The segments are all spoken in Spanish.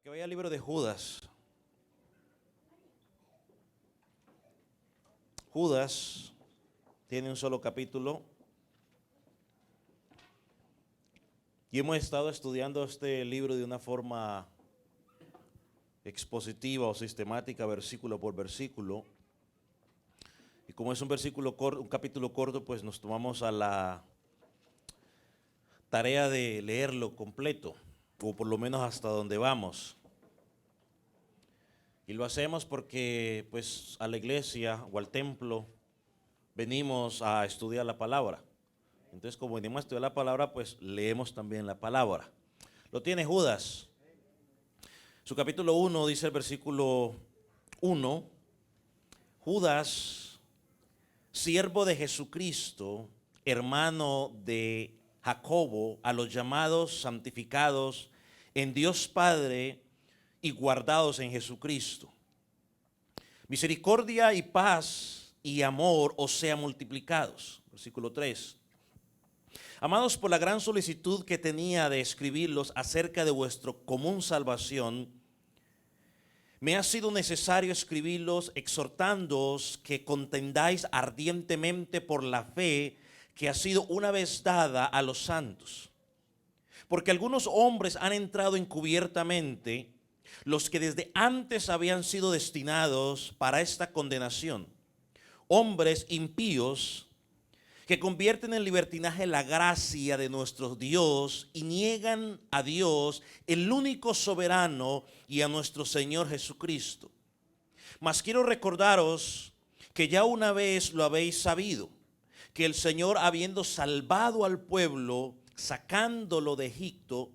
Que vaya al libro de Judas. Judas tiene un solo capítulo. Y hemos estado estudiando este libro de una forma expositiva o sistemática, versículo por versículo. Y como es un capítulo corto, pues nos tomamos a la tarea de leerlo completo, o por lo menos hasta donde vamos. Y lo hacemos porque pues a la iglesia o al templo venimos a estudiar la palabra. Entonces, como venimos a estudiar la palabra, pues leemos también la palabra. Lo tiene Judas. Su capítulo 1 dice el versículo 1. Judas, siervo de Jesucristo, hermano de Jacobo, a los llamados, santificados en Dios Padre y guardados en Jesucristo. Misericordia y paz y amor os sean multiplicados. Versículo 3. Amados, por la gran solicitud que tenía de escribirlos acerca de vuestra común salvación, me ha sido necesario escribirlos exhortándoos que contendáis ardientemente por la fe que ha sido una vez dada a los santos. Porque algunos hombres han entrado encubiertamente, los que desde antes habían sido destinados para esta condenación, hombres impíos que convierten en libertinaje la gracia de nuestro Dios y niegan a Dios, el único soberano, y a nuestro Señor Jesucristo. Mas quiero recordaros que ya una vez lo habéis sabido, que el Señor, habiendo salvado al pueblo, sacándolo de Egipto,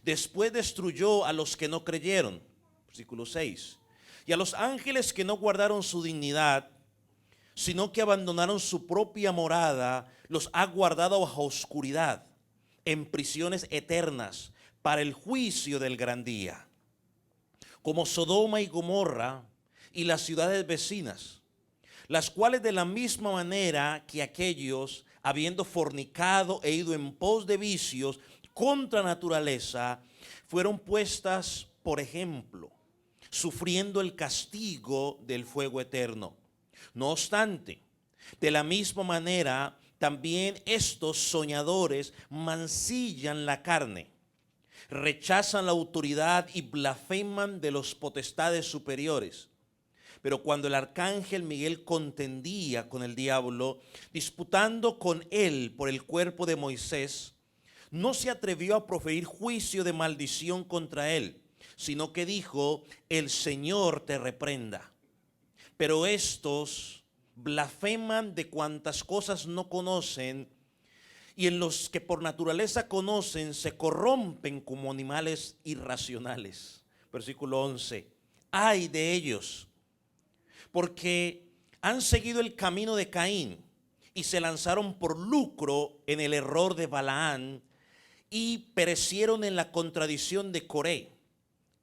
después destruyó a los que no creyeron. Versículo 6. Y a los ángeles que no guardaron su dignidad, sino que abandonaron su propia morada, los ha guardado bajo oscuridad, en prisiones eternas, para el juicio del gran día. Como Sodoma y Gomorra y las ciudades vecinas, las cuales de la misma manera que aquellos, habiendo fornicado e ido en pos de vicios contra naturaleza, fueron puestas por ejemplo, sufriendo el castigo del fuego eterno. No obstante, de la misma manera, también estos soñadores mancillan la carne, rechazan la autoridad y blasfeman de los potestades superiores. Pero cuando el arcángel Miguel contendía con el diablo, disputando con él por el cuerpo de Moisés, no se atrevió a proferir juicio de maldición contra él, sino que dijo: el Señor te reprenda. Pero estos blasfeman de cuantas cosas no conocen, y en los que por naturaleza conocen se corrompen como animales irracionales. Versículo 11. Ay de ellos, porque han seguido el camino de Caín y se lanzaron por lucro en el error de Balaán y perecieron en la contradicción de Coré.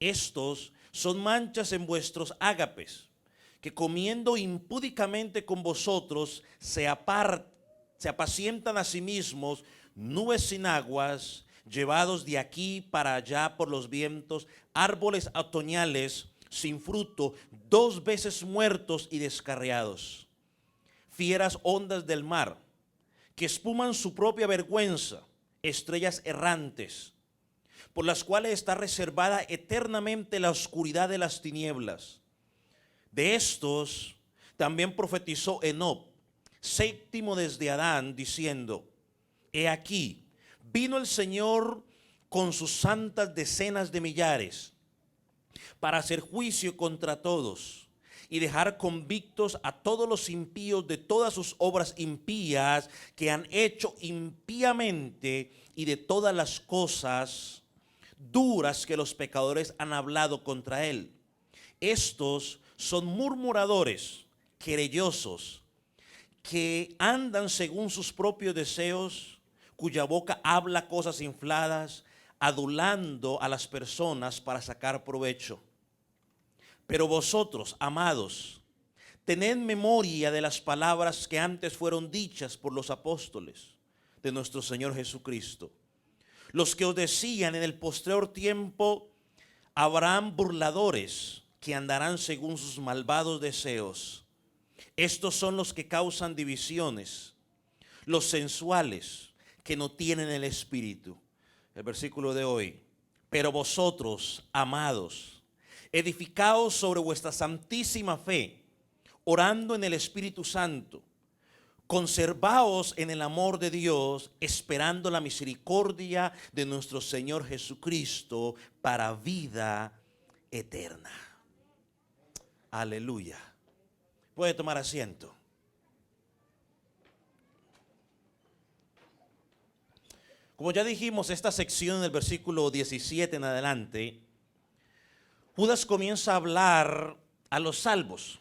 Estos son manchas en vuestros ágapes, que comiendo impúdicamente con vosotros se apacientan a sí mismos, nubes sin aguas, llevados de aquí para allá por los vientos, árboles otoñales sin fruto, 2 veces muertos y descarriados, fieras ondas del mar, que espuman su propia vergüenza, estrellas errantes, por las cuales está reservada eternamente la oscuridad de las tinieblas. De estos también profetizó Enoc, séptimo desde Adán, diciendo: he aquí, vino el Señor con sus santas decenas de millares, para hacer juicio contra todos y dejar convictos a todos los impíos de todas sus obras impías que han hecho impíamente, y de todas las cosas duras que los pecadores han hablado contra él. Estos son murmuradores, querellosos, que andan según sus propios deseos, cuya boca habla cosas infladas, adulando a las personas para sacar provecho. Pero vosotros, amados, tened memoria de las palabras que antes fueron dichas por los apóstoles de nuestro Señor Jesucristo, los que os decían: en el postrer tiempo Habrán burladores que andarán según sus malvados deseos. Estos son los que causan divisiones, los sensuales que no tienen el espíritu. El versículo de hoy. Pero vosotros, amados, edificaos sobre vuestra santísima fe, orando en el Espíritu Santo. Conservaos en el amor de Dios, esperando la misericordia de nuestro Señor Jesucristo para vida eterna. Aleluya. Puede tomar asiento. Como ya dijimos, esta sección del versículo 17 en adelante, Judas comienza a hablar a los salvos.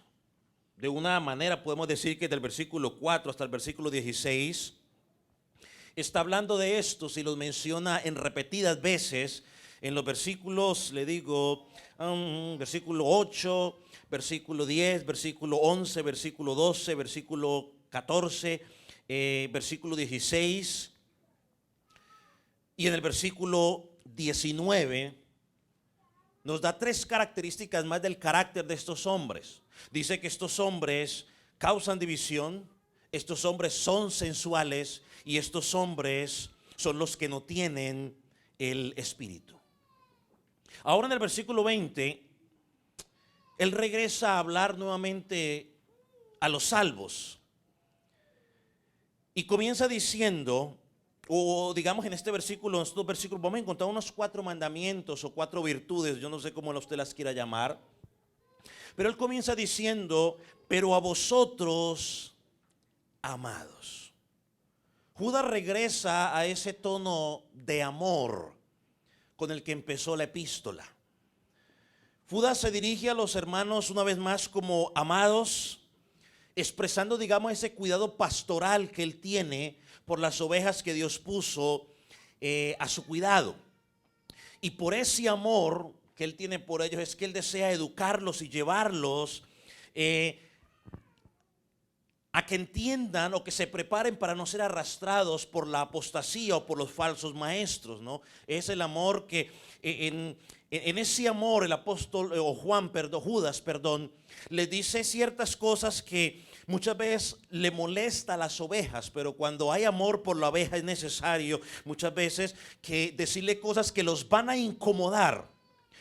De una manera podemos decir que del versículo 4 hasta el versículo 16 está hablando de estos y los menciona en repetidas veces en los versículos, le digo, versículo 8, versículo 10, versículo 11, versículo 12, versículo 14, versículo 16 y en el versículo 19 nos da tres características más del carácter de estos hombres. Dice que estos hombres causan división, estos hombres son sensuales y estos hombres son los que no tienen el espíritu. Ahora en el versículo 20, él regresa a hablar nuevamente a los salvos y comienza diciendo, o digamos en este versículo, en estos versículos vamos a encontrar unos 4 mandamientos o 4 virtudes, yo no sé cómo usted las quiera llamar, pero él comienza diciendo, pero a vosotros, amados. Judas regresa a ese tono de amor con el que empezó la epístola. Judas se dirige a los hermanos una vez más como amados, expresando, digamos, ese cuidado pastoral que él tiene por las ovejas que Dios puso a su cuidado. Y por ese amor que él tiene por ellos es que él desea educarlos y llevarlos a que entiendan o que se preparen para no ser arrastrados por la apostasía o por los falsos maestros, ¿no? Es el amor que en ese amor el apóstol o Judas, le dice ciertas cosas que muchas veces le molesta a las ovejas, pero cuando hay amor por la oveja es necesario muchas veces que decirle cosas que los van a incomodar,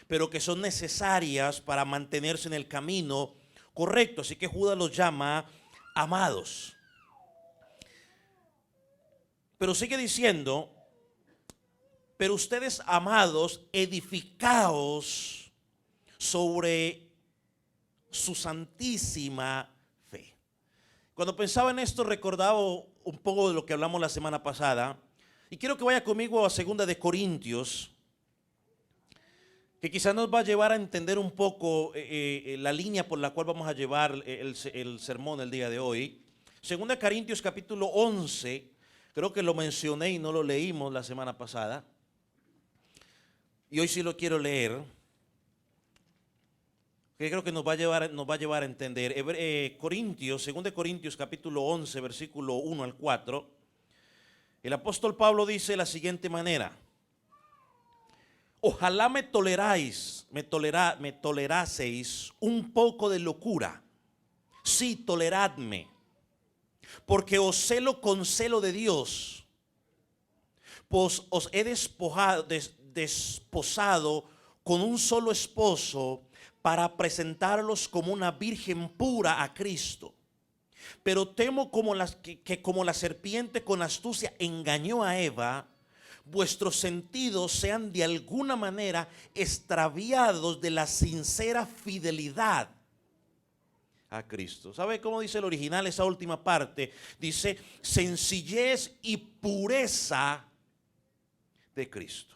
pero que son necesarias para mantenerse en el camino correcto. Así que Judas los llama amados. Pero sigue diciendo, pero ustedes, amados, edificaos sobre su santísima fe. Cuando pensaba en esto recordaba un poco de lo que hablamos la semana pasada y quiero que vaya conmigo a 2 de Corintios, que quizás nos va a llevar a entender un poco la línea por la cual vamos a llevar el sermón el día de hoy. 2 Corintios capítulo 11, creo que lo mencioné y no lo leímos la semana pasada. Y hoy sí lo quiero leer, que creo que nos va a llevar a entender. 2 Corintios capítulo 11, versículo 1 al 4. El apóstol Pablo dice de la siguiente manera: ojalá me toleraseis un poco de locura. Sí, toleradme, porque os celo con celo de Dios, pues os he desposado con un solo esposo para presentarlos como una virgen pura a Cristo. Pero temo que como la serpiente con astucia engañó a Eva, vuestros sentidos sean de alguna manera extraviados de la sincera fidelidad a Cristo. ¿Sabe cómo dice el original esa última parte? Dice sencillez y pureza de Cristo.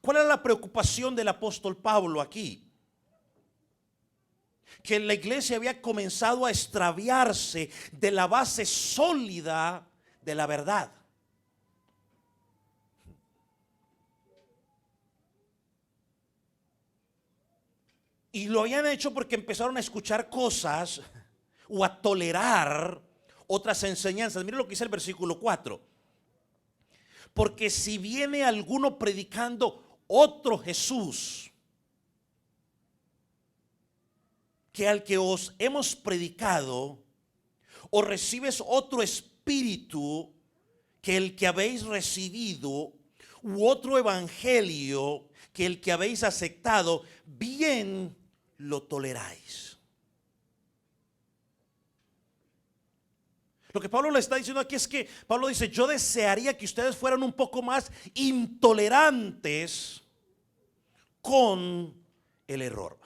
¿Cuál era la preocupación del apóstol Pablo aquí? Que la iglesia había comenzado a extraviarse de la base sólida de la verdad. Y lo habían hecho porque empezaron a escuchar cosas o a tolerar otras enseñanzas. Miren lo que dice el versículo 4. Porque si viene alguno predicando otro Jesús que al que os hemos predicado, o recibes otro espíritu que el que habéis recibido, u otro evangelio que el que habéis aceptado, bien lo toleráis. Lo que Pablo le está diciendo aquí es que Pablo dice: yo desearía que ustedes fueran un poco más intolerantes con el error.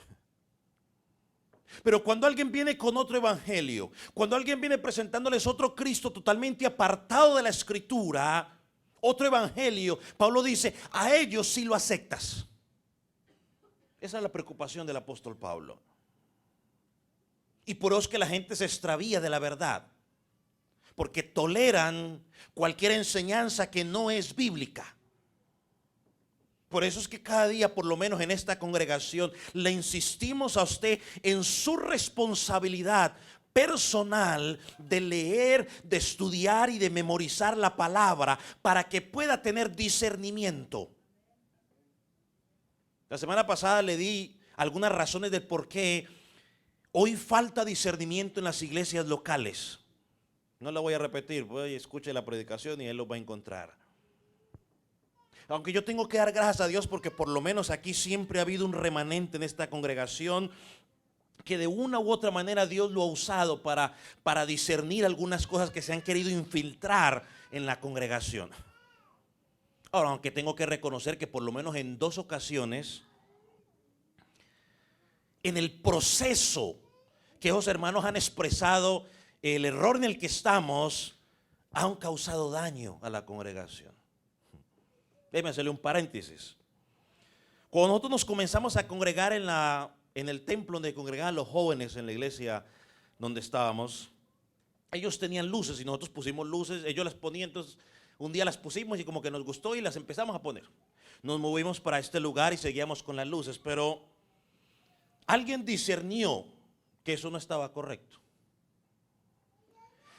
Pero cuando alguien viene con otro evangelio, cuando alguien viene presentándoles otro Cristo totalmente apartado de la escritura, otro evangelio, Pablo dice: a ellos sí lo aceptas. Esa es la preocupación del apóstol Pablo. Y por eso es que la gente se extravía de la verdad, porque toleran cualquier enseñanza que no es bíblica. Por eso es que cada día, por lo menos en esta congregación, le insistimos a usted en su responsabilidad personal de leer, de estudiar y de memorizar la palabra para que pueda tener discernimiento. La semana pasada le di algunas razones del por qué hoy falta discernimiento en las iglesias locales. No la voy a repetir, voy a escuchar la predicación y él lo va a encontrar. Aunque yo tengo que dar gracias a Dios porque por lo menos aquí siempre ha habido un remanente en esta congregación que de una u otra manera Dios lo ha usado para discernir algunas cosas que se han querido infiltrar en la congregación. Ahora, aunque tengo que reconocer que por lo menos en 2 ocasiones, en el proceso que esos hermanos han expresado el error en el que estamos, han causado daño a la congregación. Déjeme hacerle un paréntesis. Cuando nosotros nos comenzamos a congregar en el templo donde congregaban los jóvenes en la iglesia donde estábamos, ellos tenían luces y nosotros pusimos luces, ellos las ponían, entonces un día las pusimos y como que nos gustó y las empezamos a poner. Nos movimos para este lugar y seguíamos con las luces, pero alguien discernió que eso no estaba correcto.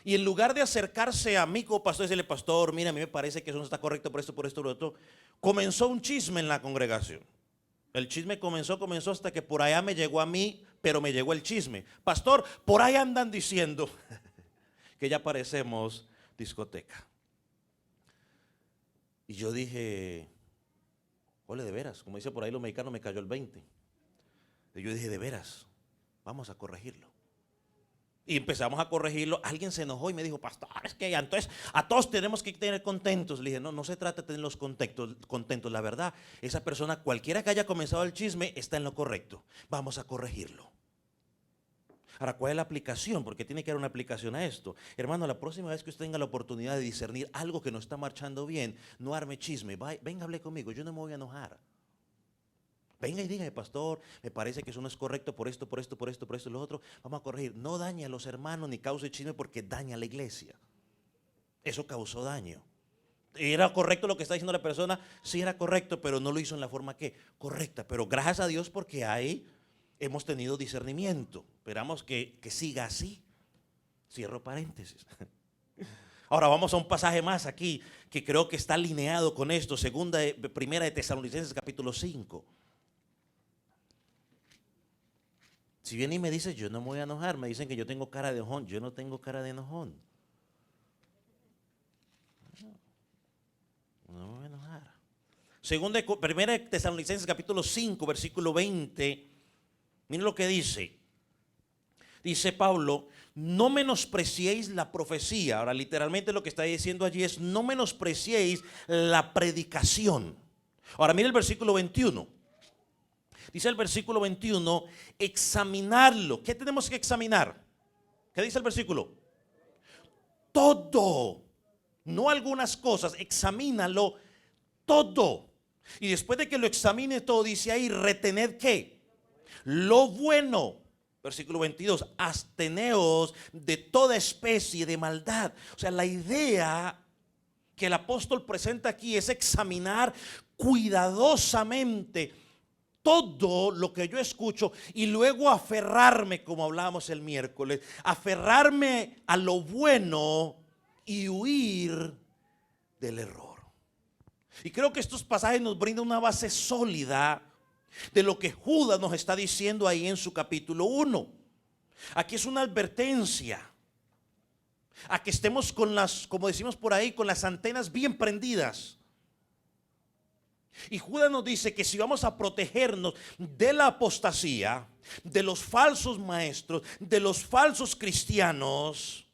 Y en lugar de acercarse a mí como pastor y decirle: pastor, mira, a mí me parece que eso no está correcto por esto, por otro, comenzó un chisme en la congregación. El chisme comenzó hasta que por allá me llegó a mí, pero me llegó el chisme. Pastor, por ahí andan diciendo que ya parecemos discoteca. Y yo dije: ole, de veras, como dice por ahí los mexicanos, me cayó el 20. Y yo dije: de veras, vamos a corregirlo. Y empezamos a corregirlo. Alguien se enojó y me dijo: pastor, es que entonces a todos tenemos que tener contentos. Le dije: no se trata de tenerlos contentos. La verdad, esa persona, cualquiera que haya comenzado el chisme, está en lo correcto. Vamos a corregirlo. Ahora, ¿cuál es la aplicación? Porque tiene que haber una aplicación a esto. Hermano, la próxima vez que usted tenga la oportunidad de discernir algo que no está marchando bien, no arme chisme. Venga, hable conmigo, yo no me voy a enojar. Venga y dígame: pastor, me parece que eso no es correcto por esto, lo otro. Vamos a corregir. No dañe a los hermanos ni cause chisme, porque daña a la iglesia. Eso causó daño. ¿Era correcto lo que está diciendo la persona? Sí, era correcto, pero no lo hizo en la forma correcta. Pero gracias a Dios, porque ahí hemos tenido discernimiento. Esperamos que siga así. Cierro paréntesis. Ahora vamos a un pasaje más aquí que creo que está alineado con esto. Primera de Tesalonicenses capítulo 5. Si viene y me dice: yo no me voy a enojar, me dicen que yo tengo cara de enojón. Yo no tengo cara de enojón. No me voy a enojar. Primera de Tesalonicenses capítulo 5, versículo 20. Miren lo que dice. Dice Pablo: no menospreciéis la profecía. Ahora, literalmente lo que está diciendo allí es: no menospreciéis la predicación. Ahora, mire el versículo 21. Dice el versículo 21, examinarlo. ¿Qué tenemos que examinar? ¿Qué dice el versículo? Todo. No algunas cosas, examínalo todo. Y después de que lo examine todo, dice ahí: retened ¿qué? Lo bueno. Versículo 22, absteneos de toda especie de maldad. O sea, la idea que el apóstol presenta aquí es examinar cuidadosamente todo lo que yo escucho y luego aferrarme, como hablábamos el miércoles, aferrarme a lo bueno y huir del error. Y creo que estos pasajes nos brindan una base sólida de lo que Judas nos está diciendo ahí en su capítulo 1. Aquí es una advertencia a que estemos con las, como decimos por ahí, con las antenas bien prendidas. Y Judas nos dice que si vamos a protegernos de la apostasía, de los falsos maestros, de los falsos cristianos,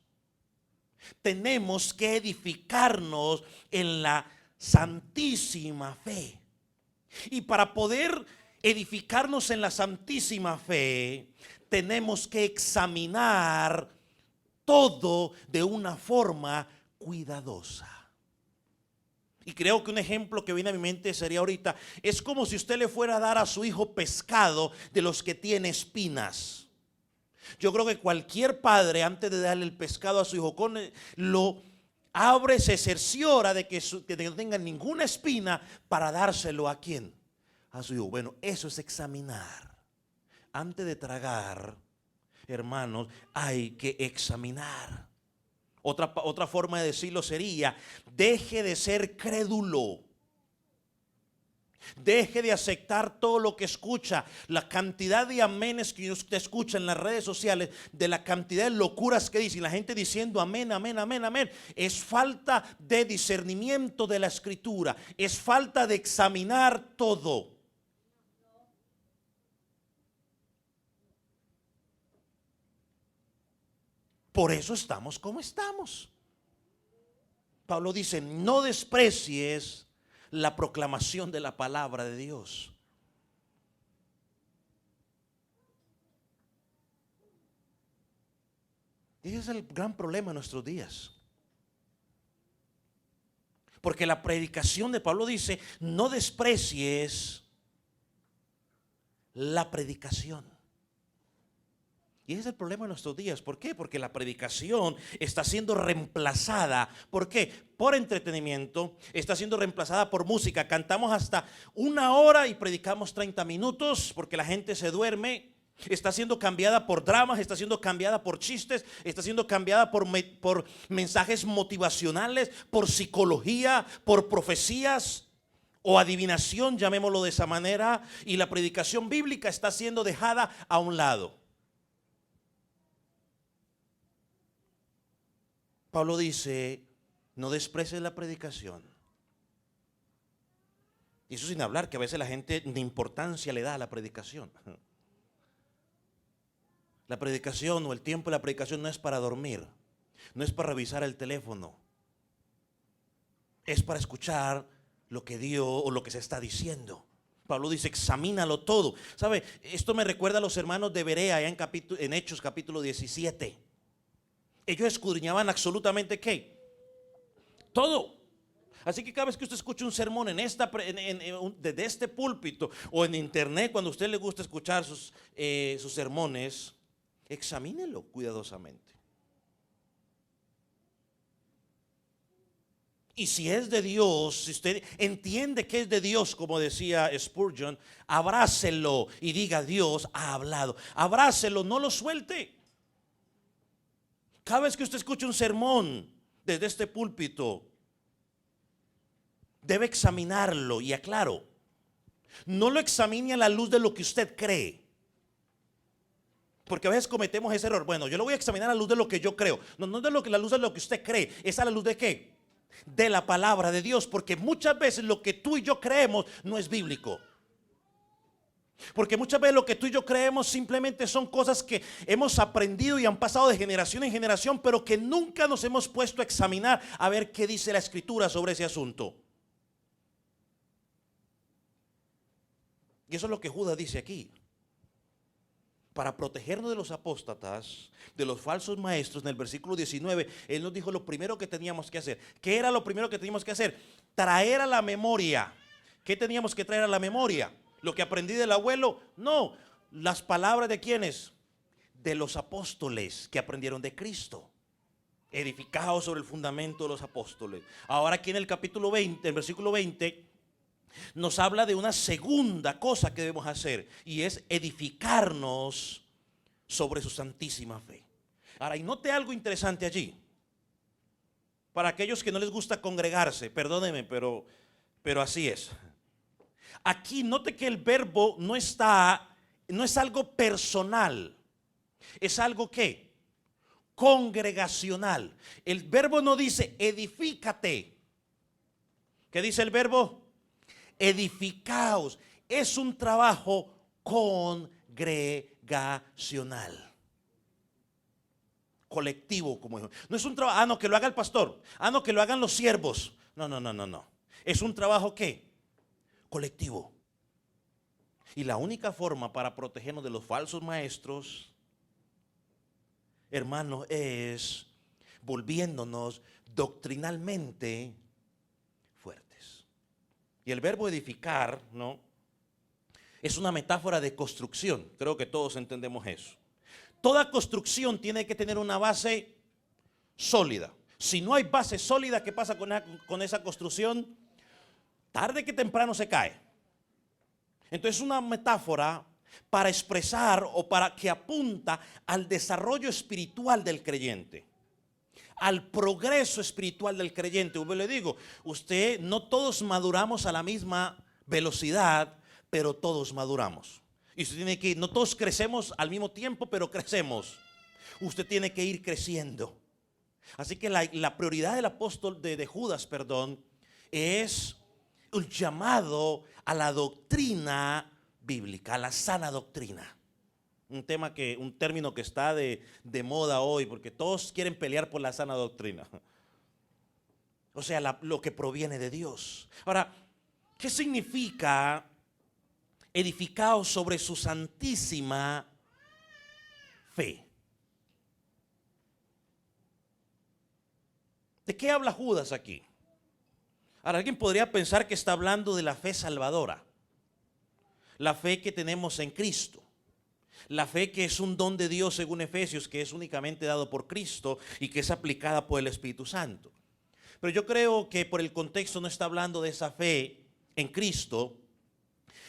tenemos que edificarnos en la santísima fe. Y para poder edificarnos en la santísima fe, tenemos que examinar todo de una forma cuidadosa. Y creo que un ejemplo que viene a mi mente sería ahorita, es como si usted le fuera a dar a su hijo pescado de los que tiene espinas. Yo creo que cualquier padre, antes de darle el pescado a su hijo, lo abre, se cerciora de que no tenga ninguna espina para dárselo ¿a quién? A su hijo. Bueno, eso es examinar. Antes de tragar, hermanos, hay que examinar. Otra forma de decirlo sería: deje de ser crédulo. Deje de aceptar todo lo que escucha. La cantidad de amenes que usted escucha en las redes sociales, de la cantidad de locuras que dicen, la gente diciendo amén, amén, amén, amén, es falta de discernimiento de la escritura. Es falta de examinar todo. Por eso estamos como estamos. Pablo dice: no desprecies la proclamación de la palabra de Dios. Ese es el gran problema en nuestros días. Porque la predicación de Pablo dice: no desprecies la predicación. Y ese es el problema en nuestros días. ¿Por qué? Porque la predicación está siendo reemplazada. ¿Por qué? Por entretenimiento. Está siendo reemplazada por música. Cantamos hasta 1 hora y predicamos 30 minutos porque la gente se duerme. Está siendo cambiada por dramas, está siendo cambiada por chistes, está siendo cambiada por mensajes motivacionales, por psicología, por profecías o adivinación, llamémoslo de esa manera. Y la predicación bíblica está siendo dejada a un lado. Pablo dice: no desprecies la predicación. Y eso sin hablar que a veces la gente de importancia le da a la predicación. La predicación o el tiempo de la predicación no es para dormir, no es para revisar el teléfono, es para escuchar lo que Dios o lo que se está diciendo. Pablo dice: examínalo todo. ¿Sabe? Esto me recuerda a los hermanos de Berea en Hechos capítulo 17. Ellos escudriñaban absolutamente ¿qué? Todo. Así que cada vez que usted escuche un sermón desde este púlpito o en internet, cuando a usted le gusta escuchar sus sermones, examínelo cuidadosamente. Y si es de Dios, si usted entiende que es de Dios, como decía Spurgeon, abrácelo y diga: Dios ha hablado. Abrácelo, no lo suelte. Cada vez que usted escuche un sermón desde este púlpito, debe examinarlo. Y aclaro, no lo examine a la luz de lo que usted cree, porque a veces cometemos ese error. Bueno, yo lo voy a examinar a la luz de lo que yo creo. No, no de la luz de lo que usted cree, es a la luz de ¿qué? De la palabra de Dios. Porque muchas veces lo que tú y yo creemos no es bíblico. Porque muchas veces lo que tú y yo creemos simplemente son cosas que hemos aprendido y han pasado de generación en generación, pero que nunca nos hemos puesto a examinar a ver qué dice la escritura sobre ese asunto. Y eso es lo que Judas dice aquí. Para protegernos de los apóstatas, de los falsos maestros, en el versículo 19, él nos dijo lo primero que teníamos que hacer. ¿Qué era lo primero que teníamos que hacer? Traer a la memoria. ¿Qué teníamos que traer a la memoria? ¿Lo que aprendí del abuelo? No, las palabras de ¿quiénes? De los apóstoles que aprendieron de Cristo, edificados sobre el fundamento de los apóstoles. Ahora aquí en el capítulo 20, el versículo 20, nos habla de una segunda cosa que debemos hacer, y es edificarnos sobre su santísima fe. Ahora, y note algo interesante allí. Para aquellos que no les gusta congregarse, perdónenme, pero así es. Aquí note que el verbo no es algo personal. Es algo que congregacional. El verbo no dice edifícate. ¿Qué dice el verbo? Edificaos. Es un trabajo congregacional. Colectivo, como dijo. No es un trabajo, no, que lo haga el pastor. No, que lo hagan los siervos. No. Es un trabajo ¿qué? Colectivo. Y la única forma para protegernos de los falsos maestros, hermanos, es volviéndonos doctrinalmente fuertes. Y el verbo edificar, ¿no? Es una metáfora de construcción. Creo que todos entendemos eso. Toda construcción tiene que tener una base sólida. Si no hay base sólida, ¿qué pasa con esa construcción? Tarde que temprano se cae. Entonces es una metáfora para expresar o para que apunta al desarrollo espiritual del creyente, al progreso espiritual del creyente. Yo le digo, usted, no todos maduramos a la misma velocidad, pero todos maduramos. Y usted tiene que ir, no todos crecemos al mismo tiempo, pero crecemos. Usted tiene que ir creciendo. Así que la prioridad del apóstol de Judas, es un llamado a la doctrina bíblica, a la sana doctrina. Un término que está de moda hoy, porque todos quieren pelear por la sana doctrina. O sea, lo que proviene de Dios. Ahora, ¿qué significa edificados sobre su santísima fe? ¿De qué habla Judas aquí? Ahora, alguien podría pensar que está hablando de la fe salvadora, la fe que tenemos en Cristo, la fe que es un don de Dios según Efesios, que es únicamente dado por Cristo y que es aplicada por el Espíritu Santo. Pero yo creo que por el contexto no está hablando de esa fe en Cristo,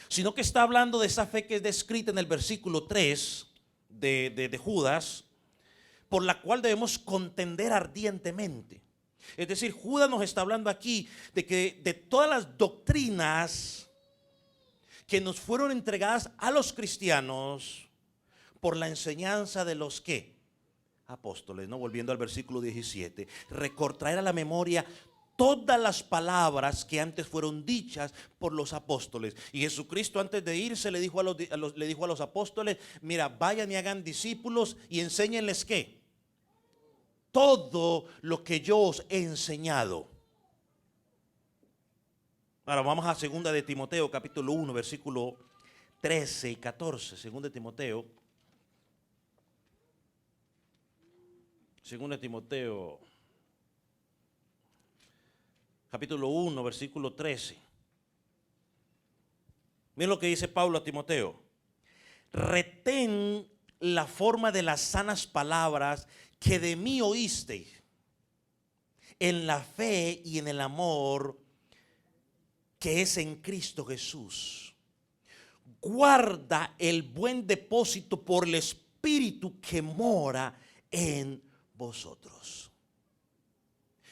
sino que está hablando de esa fe que es descrita en el versículo 3 de Judas, por la cual debemos contender ardientemente. Es decir, Judas nos está hablando aquí de todas las doctrinas que nos fueron entregadas a los cristianos por la enseñanza de los ¿qué? Apóstoles, ¿no? Volviendo al versículo 17, traer a la memoria todas las palabras que antes fueron dichas por los apóstoles. Y Jesucristo, antes de irse, le dijo a los apóstoles: mira, vayan y hagan discípulos y enséñenles ¿qué? Todo lo que yo os he enseñado. Ahora vamos a 2 de Timoteo, capítulo 1, versículo 13 y 14. 2 de Timoteo. 2 de Timoteo, capítulo 1, versículo 13. Miren lo que dice Pablo a Timoteo: retén la forma de las sanas palabras que de mí oísteis, en la fe y en el amor que es en Cristo Jesús. Guarda el buen depósito por el Espíritu que mora en vosotros.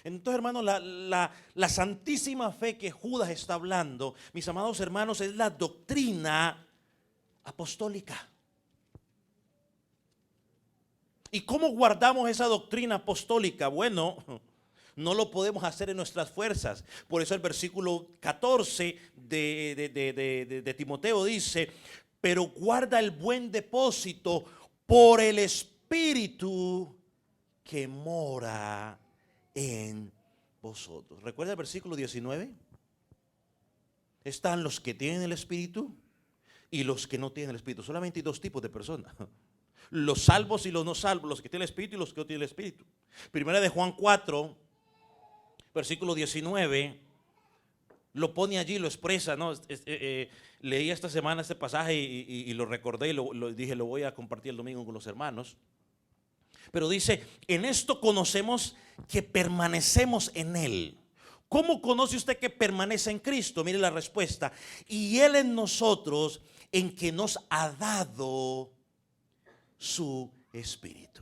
Entonces, hermanos, la santísima fe que Judas está hablando, mis amados hermanos, es la doctrina apostólica. ¿Y cómo guardamos esa doctrina apostólica? Bueno, no lo podemos hacer en nuestras fuerzas. Por eso el versículo 14 de Timoteo dice: pero guarda el buen depósito por el Espíritu que mora en vosotros. ¿Recuerda el versículo 19? Están los que tienen el Espíritu y los que no tienen el Espíritu. Solamente hay dos tipos de personas: los salvos y los no salvos, los que tienen el Espíritu y los que no tienen el Espíritu. Primera de Juan 4, versículo 19, lo pone allí, lo expresa, ¿no? Leí esta semana este pasaje y lo recordé y dije, lo voy a compartir el domingo con los hermanos. Pero dice: en esto conocemos que permanecemos en Él. ¿Cómo conoce usted que permanece en Cristo? Mire la respuesta: y Él en nosotros, en que nos ha dado su Espíritu.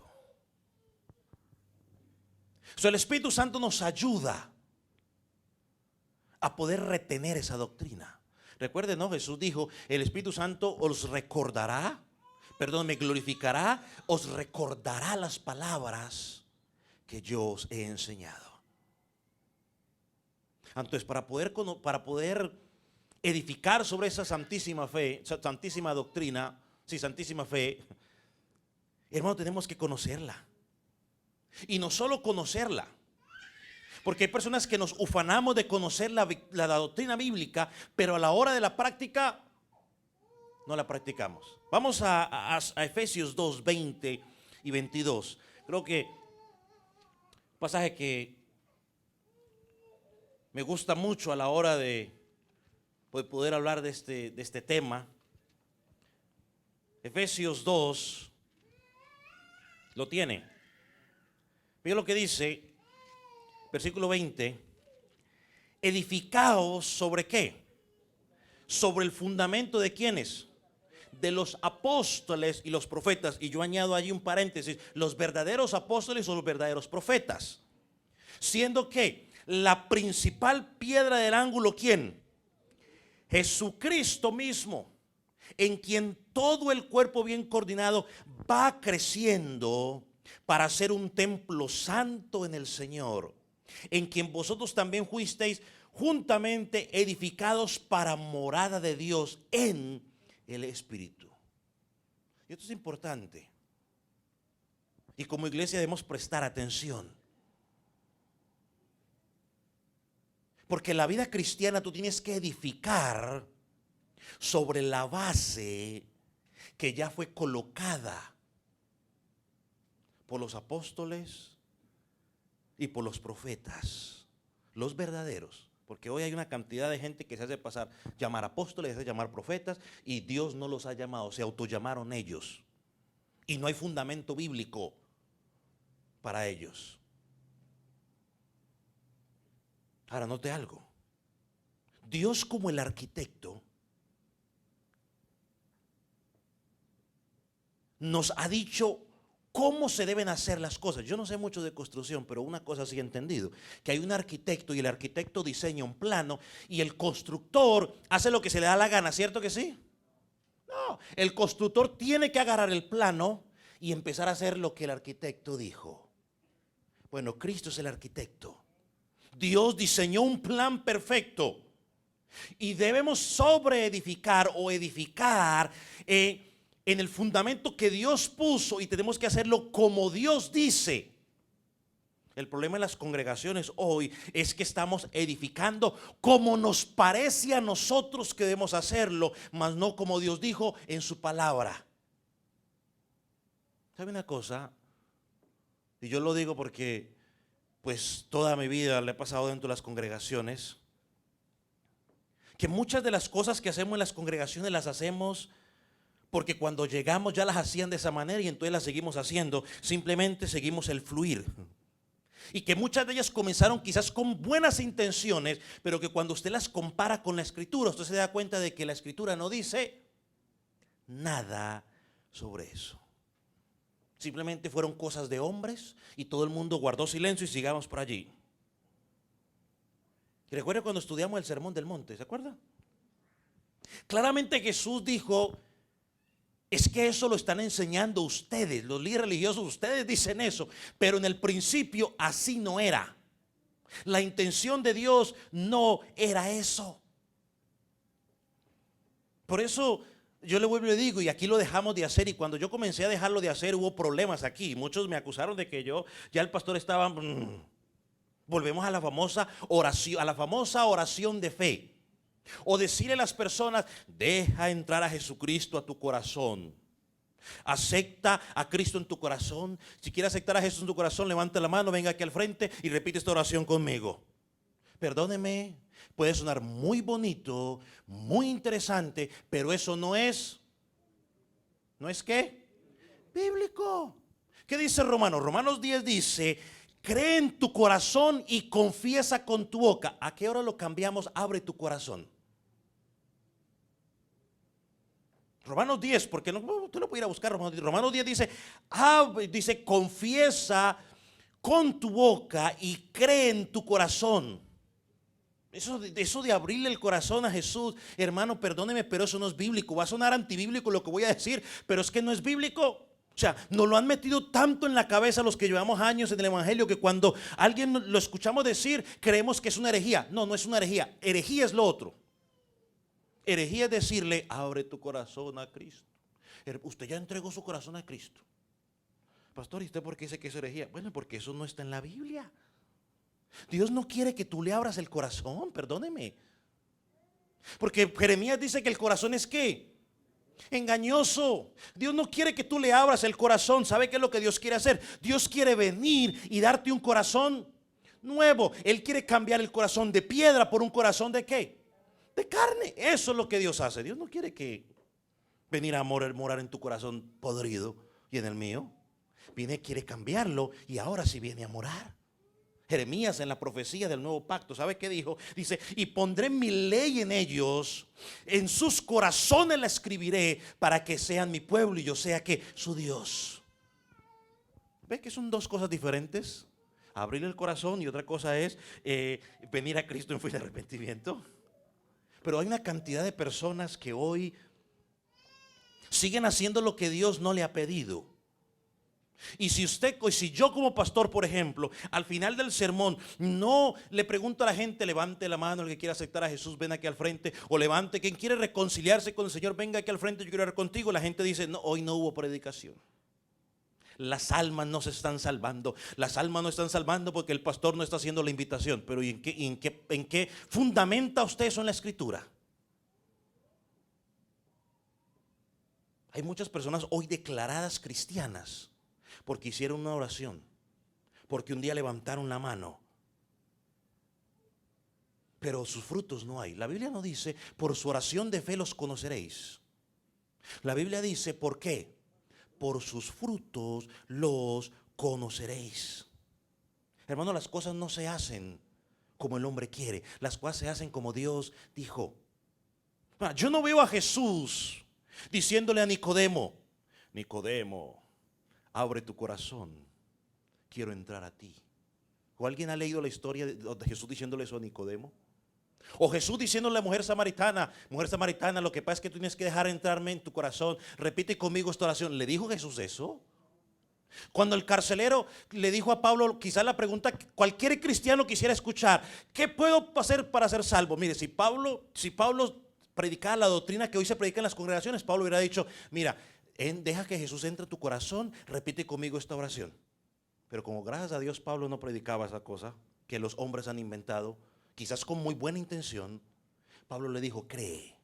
El Espíritu Santo nos ayuda a poder retener esa doctrina. Recuerden, ¿no? Jesús dijo: el Espíritu Santo os recordará, perdón, me glorificará, os recordará las palabras que yo os he enseñado. Entonces, para poder edificar sobre esa santísima fe, santísima doctrina, santísima fe, hermano, tenemos que conocerla. Y no solo conocerla, porque hay personas que nos ufanamos de conocer la doctrina bíblica, pero a la hora de la práctica no la practicamos. Vamos a Efesios 2, 20 y 22. Creo que un pasaje que me gusta mucho a la hora de poder hablar de este tema. Efesios 2, lo tiene. Mira lo que dice, versículo 20. Edificaos sobre ¿qué? Sobre el fundamento de ¿quiénes? De los apóstoles y los profetas. Y yo añado allí un paréntesis, los verdaderos apóstoles o los verdaderos profetas. Siendo que la principal piedra del ángulo, ¿quién? Jesucristo mismo, en quien todo el cuerpo bien coordinado va creciendo para ser un templo santo en el Señor, en quien vosotros también fuisteis juntamente edificados para morada de Dios en el Espíritu. Y esto es importante. Y como iglesia debemos prestar atención. Porque la vida cristiana tú tienes que edificar sobre la base que ya fue colocada por los apóstoles y por los profetas, los verdaderos. Porque hoy hay una cantidad de gente que se hace pasar, llamar apóstoles, se hace llamar profetas, y Dios no los ha llamado, se autollamaron ellos. Y no hay fundamento bíblico para ellos. Ahora note algo. Dios, como el arquitecto, nos ha dicho cómo se deben hacer las cosas. Yo no sé mucho de construcción, pero una cosa sí he entendido, que hay un arquitecto y el arquitecto diseña un plano y el constructor hace lo que se le da la gana, ¿cierto que sí? No, el constructor tiene que agarrar el plano y empezar a hacer lo que el arquitecto dijo. Bueno, Cristo es el arquitecto. Dios diseñó un plan perfecto y debemos sobreedificar o edificar en el fundamento que Dios puso, y tenemos que hacerlo como Dios dice. El problema en las congregaciones hoy es que estamos edificando como nos parece a nosotros que debemos hacerlo, mas no como Dios dijo en su palabra. ¿Sabe una cosa? Y yo lo digo porque pues toda mi vida le he pasado dentro de las congregaciones, que muchas de las cosas que hacemos en las congregaciones las hacemos porque cuando llegamos ya las hacían de esa manera y entonces las seguimos haciendo, simplemente seguimos el fluir. Y que muchas de ellas comenzaron quizás con buenas intenciones, pero que cuando usted las compara con la Escritura, usted se da cuenta de que la Escritura no dice nada sobre eso. Simplemente fueron cosas de hombres y todo el mundo guardó silencio y sigamos por allí. Y recuerda cuando estudiamos el Sermón del Monte, ¿se acuerda? Claramente Jesús dijo, es que eso lo están enseñando ustedes, los líderes religiosos, ustedes dicen eso, pero en el principio así no era. La intención de Dios no era eso. Por eso yo le vuelvo y le digo, y aquí lo dejamos de hacer, y cuando yo comencé a dejarlo de hacer hubo problemas aquí. Muchos me acusaron de que ya el pastor estaba, volvemos a la famosa oración de fe. O decirle a las personas, deja entrar a Jesucristo a tu corazón. Acepta a Cristo en tu corazón. Si quieres aceptar a Jesús en tu corazón, levanta la mano, venga aquí al frente y repite esta oración conmigo. Perdóneme, puede sonar muy bonito, muy interesante, pero eso ¿no es qué? Bíblico. ¿Qué dice Romanos? Romanos 10 dice, cree en tu corazón y confiesa con tu boca. ¿A qué hora lo cambiamos? Abre tu corazón. Romanos 10, porque usted no puede ir a buscar Romanos 10. Romanos 10 dice, confiesa con tu boca y cree en tu corazón. Eso de abrirle el corazón a Jesús, hermano, perdóneme, pero eso no es bíblico. Va a sonar antibíblico lo que voy a decir, pero es que no es bíblico. O sea, nos lo han metido tanto en la cabeza los que llevamos años en el evangelio que cuando alguien lo escuchamos decir, creemos que es una herejía. No, no es una herejía. Herejía es lo otro. Herejía es decirle, abre tu corazón a Cristo. Usted ya entregó su corazón a Cristo. Pastor, ¿y usted por qué dice que es herejía? Bueno, porque eso no está en la Biblia. Dios no quiere que tú le abras el corazón, perdóneme. Porque Jeremías dice que el corazón es ¿qué? Engañoso. Dios no quiere que tú le abras el corazón. ¿Sabe qué es lo que Dios quiere hacer? Dios quiere venir y darte un corazón nuevo. Él quiere cambiar el corazón de piedra por un corazón de ¿qué? De carne. Eso es lo que Dios hace. Dios no quiere que venir a morar en tu corazón podrido y en el mío. Quiere cambiarlo y ahora sí viene a morar. Jeremías en la profecía del nuevo pacto, ¿sabe qué dijo? Dice, y pondré mi ley en ellos, en sus corazones la escribiré para que sean mi pueblo y yo sea que su Dios. ¿Ve que son dos cosas diferentes? Abrir el corazón y otra cosa es venir a Cristo en fe de arrepentimiento. Pero hay una cantidad de personas que hoy siguen haciendo lo que Dios no le ha pedido. Y si yo como pastor, por ejemplo, al final del sermón no le pregunto a la gente, levante la mano el que quiera aceptar a Jesús, ven aquí al frente, o levante quien quiere reconciliarse con el Señor, venga aquí al frente, yo quiero hablar contigo. La gente dice, no, hoy no hubo predicación. Las almas no se están salvando. Las almas no están salvando porque el pastor no está haciendo la invitación. Pero ¿y en qué fundamenta usted eso en la Escritura? Hay muchas personas hoy declaradas cristianas porque hicieron una oración, porque un día levantaron la mano, pero sus frutos no hay. La Biblia no dice, por su oración de fe los conoceréis. La Biblia dice, ¿por qué? Por sus frutos los conoceréis. Hermano, las cosas no se hacen como el hombre quiere, las cosas se hacen como Dios dijo. Yo no veo a Jesús diciéndole a Nicodemo, Nicodemo, abre tu corazón, quiero entrar a ti. ¿O alguien ha leído la historia de Jesús diciéndole eso a Nicodemo? O Jesús diciéndole a la mujer samaritana, lo que pasa es que tú tienes que dejar entrarme en tu corazón, repite conmigo esta oración. ¿Le dijo Jesús eso? Cuando el carcelero le dijo a Pablo, quizás la pregunta que cualquier cristiano quisiera escuchar, ¿qué puedo hacer para ser salvo? Mire, si Pablo predicaba la doctrina que hoy se predica en las congregaciones, Pablo hubiera dicho, mira, deja que Jesús entre a tu corazón, repite conmigo esta oración. Pero como gracias a Dios Pablo no predicaba esa cosa que los hombres han inventado, quizás con muy buena intención, Pablo le dijo, cree.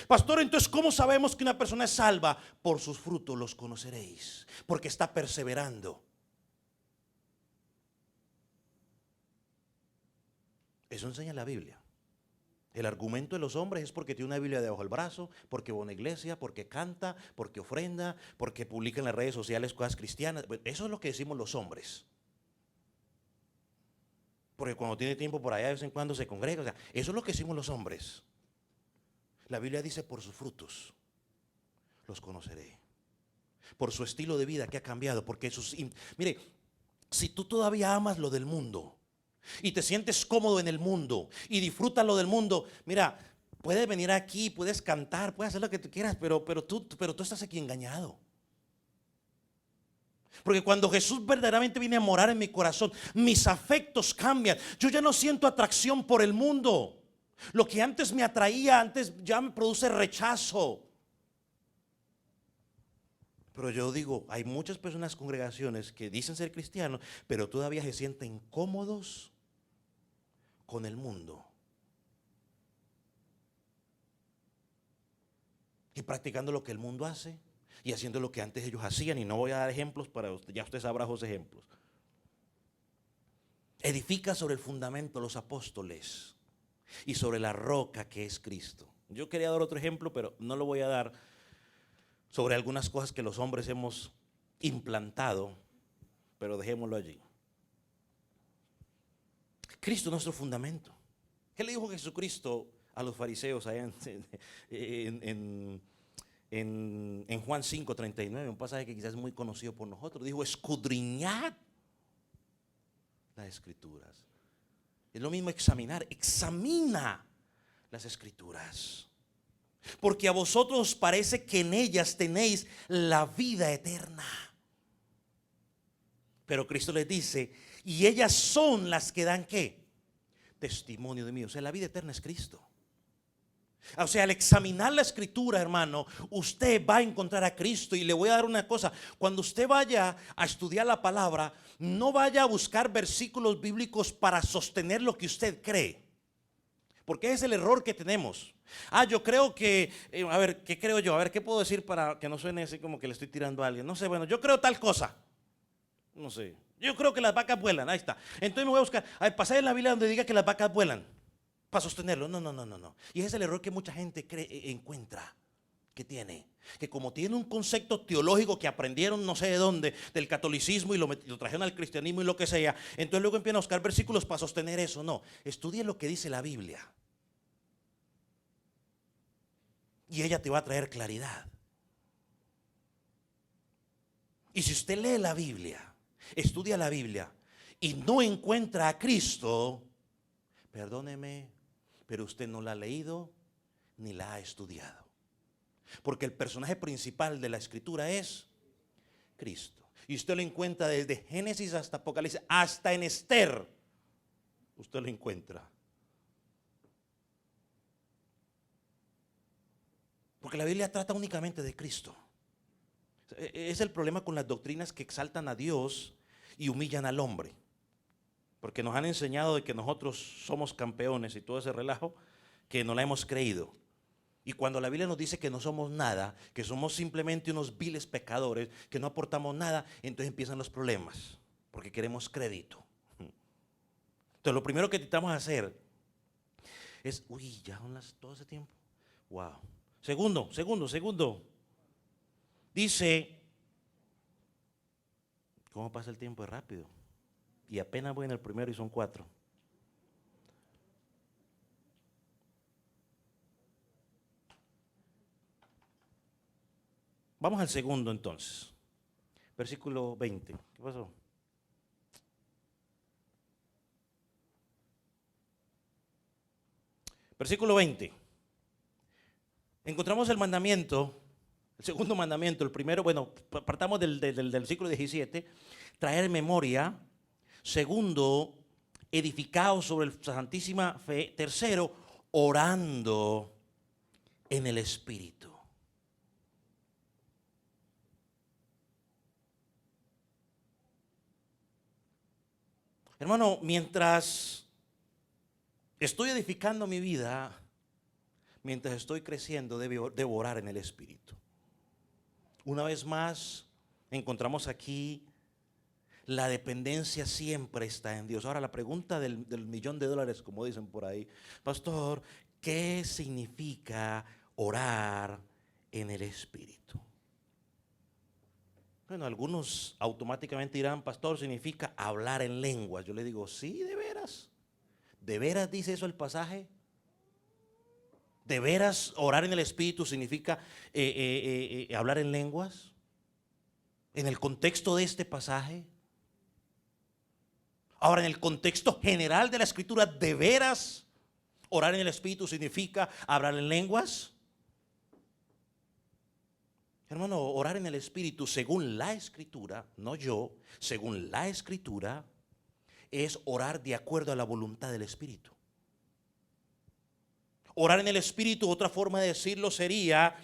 Pastor, entonces ¿cómo sabemos que una persona es salva? Por sus frutos los conoceréis, porque está perseverando. Eso enseña la Biblia. El argumento de los hombres es porque tiene una Biblia debajo del brazo, porque va a una iglesia, porque canta, porque ofrenda, porque publica en las redes sociales cosas cristianas. Eso es lo que decimos los hombres. Porque cuando tiene tiempo por allá de vez en cuando se congrega. O sea, eso es lo que decimos los hombres. La Biblia dice, por sus frutos los conoceré. Por su estilo de vida que ha cambiado. Porque mire, si tú todavía amas lo del mundo y te sientes cómodo en el mundo y disfrutas lo del mundo, mira, puedes venir aquí, puedes cantar, puedes hacer lo que tú quieras, pero tú estás aquí engañado. Porque cuando Jesús verdaderamente viene a morar en mi corazón, mis afectos cambian. Yo ya no siento atracción por el mundo. Lo que antes me atraía, antes ya me produce rechazo. Pero yo digo, hay muchas personas, congregaciones que dicen ser cristianos, pero todavía se sienten cómodos con el mundo. Y practicando lo que el mundo hace y haciendo lo que antes ellos hacían. Y no voy a dar ejemplos para usted, ya usted sabrá los ejemplos. Edifica sobre el fundamento los apóstoles y sobre la roca que es Cristo. Yo quería dar otro ejemplo, pero no lo voy a dar, sobre algunas cosas que los hombres hemos implantado, pero dejémoslo allí. Cristo es nuestro fundamento. ¿Qué le dijo Jesucristo a los fariseos allá en Juan 5:39? Un pasaje que quizás es muy conocido por nosotros. Dijo, escudriñad las Escrituras. Es lo mismo examinar. Examina las Escrituras, porque a vosotros os parece que en ellas tenéis la vida eterna. Pero Cristo les dice, y ellas son las que dan ¿qué? Testimonio de mí. O sea, la vida eterna es Cristo. O sea, al examinar la Escritura, hermano, usted va a encontrar a Cristo. Y le voy a dar una cosa: cuando usted vaya a estudiar la palabra, no vaya a buscar versículos bíblicos para sostener lo que usted cree, porque ese es el error que tenemos. Yo creo que, a ver, ¿qué creo yo? A ver, ¿qué puedo decir para que no suene así como que le estoy tirando a alguien? No sé, bueno, yo creo tal cosa. No sé, yo creo que las vacas vuelan, ahí está. Entonces me voy a buscar, a ver, pasaje en la Biblia donde diga que las vacas vuelan, para sostenerlo. No. Y ese es el error que mucha gente encuentra, que tiene. Que como tiene un concepto teológico que aprendieron no sé de dónde, del catolicismo, y lo trajeron al cristianismo y lo que sea, entonces luego empiezan a buscar versículos para sostener eso. No, estudie lo que dice la Biblia, y ella te va a traer claridad. Y si usted lee la Biblia, estudia la Biblia y no encuentra a Cristo, perdóneme, pero usted no la ha leído ni la ha estudiado. Porque el personaje principal de la Escritura es Cristo. Y usted lo encuentra desde Génesis hasta Apocalipsis, hasta en Esther. Usted lo encuentra. Porque la Biblia trata únicamente de Cristo. Es el problema con las doctrinas que exaltan a Dios y humillan al hombre. Porque nos han enseñado de que nosotros somos campeones y todo ese relajo, que no la hemos creído. Y cuando la Biblia nos dice que no somos nada, que somos simplemente unos viles pecadores, que no aportamos nada, entonces empiezan los problemas, porque queremos crédito. Entonces lo primero que necesitamos hacer es, ya son todo ese tiempo. Wow. Segundo. Dice, ¿cómo pasa el tiempo? Es rápido. Y apenas voy en el primero y son 4. Vamos al segundo entonces. Versículo 20. ¿Qué pasó? Versículo 20. Encontramos el mandamiento, el segundo mandamiento. El primero, bueno, partamos del versículo 17. Traer memoria. Segundo, edificados sobre la santísima fe. Tercero, orando en el Espíritu. Hermano, mientras estoy edificando mi vida, mientras estoy creciendo, debo orar en el Espíritu. Una vez más, encontramos aquí la dependencia siempre está en Dios. Ahora, la pregunta del $1,000,000, como dicen por ahí: pastor, ¿qué significa orar en el Espíritu? Bueno, algunos automáticamente dirán, pastor, significa hablar en lenguas. Yo le digo, sí, de veras. ¿De veras dice eso el pasaje? ¿De veras orar en el Espíritu significa hablar en lenguas? En el contexto de este pasaje. Ahora, en el contexto general de la Escritura, ¿de veras orar en el Espíritu significa hablar en lenguas? Hermano, orar en el Espíritu, según la Escritura, no yo, según la Escritura, es orar de acuerdo a la voluntad del Espíritu. Orar en el Espíritu, otra forma de decirlo sería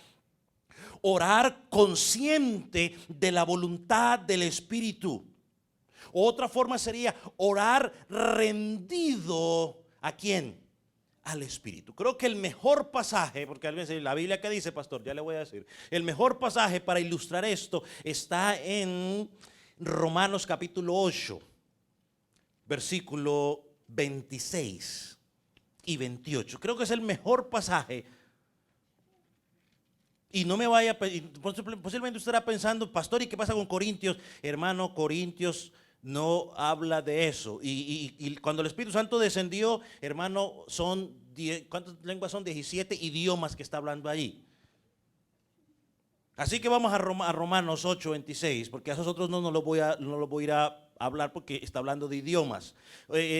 orar consciente de la voluntad del Espíritu. Otra forma sería orar rendido ¿a quién? Al Espíritu. Creo que el mejor pasaje, porque alguien dice, la Biblia, ¿qué dice, pastor? Ya le voy a decir. El mejor pasaje para ilustrar esto está en Romanos capítulo 8, versículo 26 y 28. Creo que es el mejor pasaje. Y no me vaya, posiblemente usted estará pensando, pastor, ¿y qué pasa con Corintios? Hermano, Corintios no habla de eso. Y cuando el Espíritu Santo descendió, hermano, ¿cuántas lenguas son? 17 idiomas que está hablando allí. Así que vamos a Romanos 8, 26, porque a esos otros no los voy a ir a hablar porque está hablando de idiomas.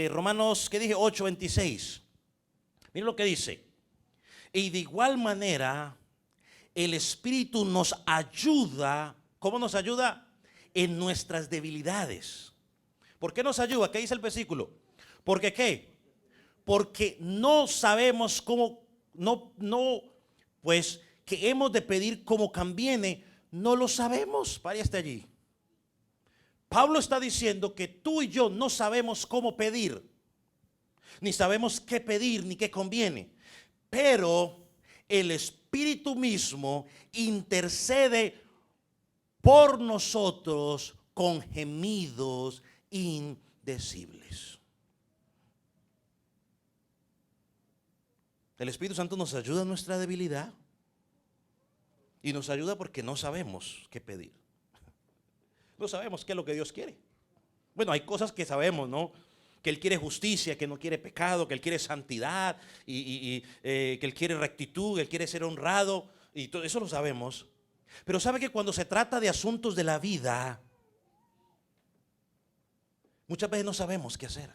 Romanos, ¿qué dije? 8:26. Miren lo que dice. Y de igual manera, el Espíritu nos ayuda. ¿Cómo nos ayuda? En nuestras debilidades. ¿Por qué nos ayuda? ¿Qué dice el versículo? ¿Porque qué? Porque no sabemos cómo, pues que hemos de pedir como conviene, no lo sabemos. Pare hasta allí. Pablo está diciendo que tú y yo no sabemos cómo pedir, ni sabemos qué pedir, ni qué conviene. Pero el Espíritu mismo intercede por nosotros con gemidos indecibles. El Espíritu Santo nos ayuda en nuestra debilidad y nos ayuda porque no sabemos qué pedir. No sabemos qué es lo que Dios quiere. Bueno, hay cosas que sabemos, ¿no? Que Él quiere justicia, que no quiere pecado, que Él quiere santidad, que Él quiere rectitud, que Él quiere ser honrado, y todo eso lo sabemos. Pero sabe que cuando se trata de asuntos de la vida, muchas veces no sabemos qué hacer.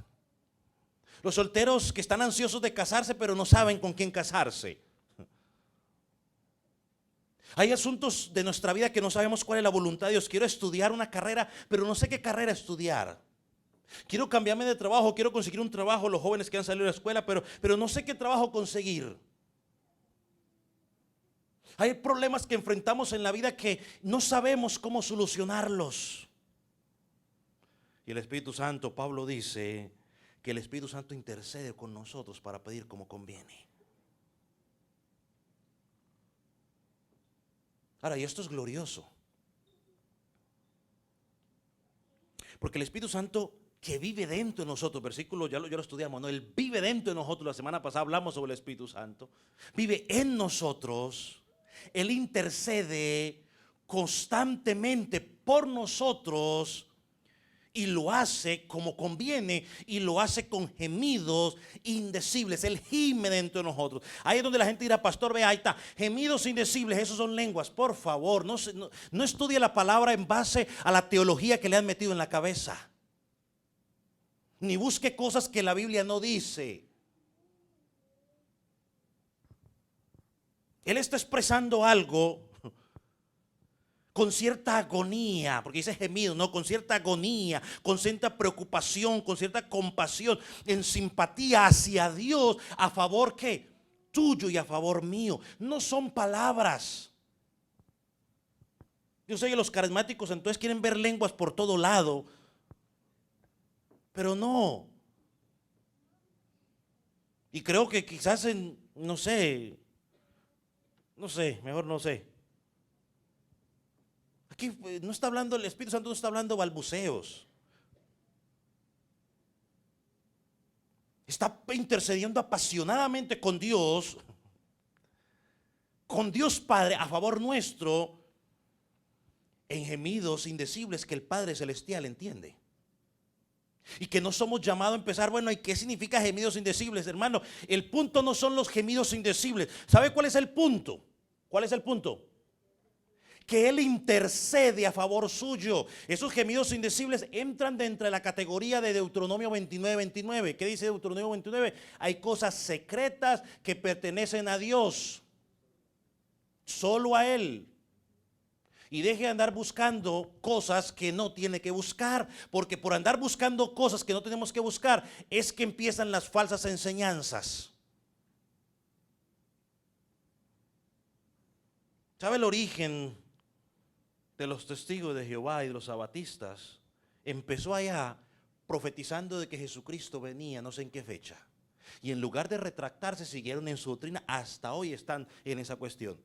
Los solteros que están ansiosos de casarse, pero no saben con quién casarse. Hay asuntos de nuestra vida que no sabemos cuál es la voluntad de Dios. Quiero estudiar una carrera, pero no sé qué carrera estudiar. Quiero cambiarme de trabajo, quiero conseguir un trabajo, los jóvenes que han salido de la escuela, pero no sé qué trabajo conseguir. Hay problemas que enfrentamos en la vida que no sabemos cómo solucionarlos. Y el Espíritu Santo, Pablo dice que el Espíritu Santo intercede con nosotros para pedir como conviene. Ahora, y esto es glorioso, porque el Espíritu Santo que vive dentro de nosotros, versículo, ya lo estudiamos, ¿no? Él vive dentro de nosotros. La semana pasada hablamos sobre el Espíritu Santo. Vive en nosotros. Él intercede constantemente por nosotros y lo hace como conviene y lo hace con gemidos indecibles. Él gime dentro de nosotros. Ahí es donde la gente dirá, pastor, ve, ahí está, gemidos indecibles, esos son lenguas. Por favor, no estudie la palabra en base a la teología que le han metido en la cabeza, ni busque cosas que la Biblia no dice. Él está expresando algo con cierta agonía, porque dice gemido, no, con cierta agonía, con cierta preocupación, con cierta compasión, en simpatía hacia Dios, a favor ¿qué? Tuyo y a favor mío. No son palabras. Yo sé que los carismáticos entonces quieren ver lenguas por todo lado, pero no. Y creo que quizás no sé, mejor no sé. Aquí no está hablando, el Espíritu Santo no está hablando balbuceos. Está intercediendo apasionadamente con Dios Padre a favor nuestro, en gemidos indecibles que el Padre Celestial entiende. Y que no somos llamados a empezar, bueno, ¿y qué significa gemidos indecibles, hermano? El punto no son los gemidos indecibles. ¿Sabe cuál es el punto? ¿Cuál es el punto? Que Él intercede a favor suyo. Esos gemidos indecibles entran dentro de la categoría de Deuteronomio 29:29. ¿Qué dice Deuteronomio 29? Hay cosas secretas que pertenecen a Dios, solo a Él. Y deje de andar buscando cosas que no tiene que buscar, porque por andar buscando cosas que no tenemos que buscar es que empiezan las falsas enseñanzas. ¿Sabe el origen de los testigos de Jehová y de los sabatistas? Empezó allá profetizando de que Jesucristo venía, no sé en qué fecha. Y en lugar de retractarse, siguieron en su doctrina. Hasta hoy están en esa cuestión,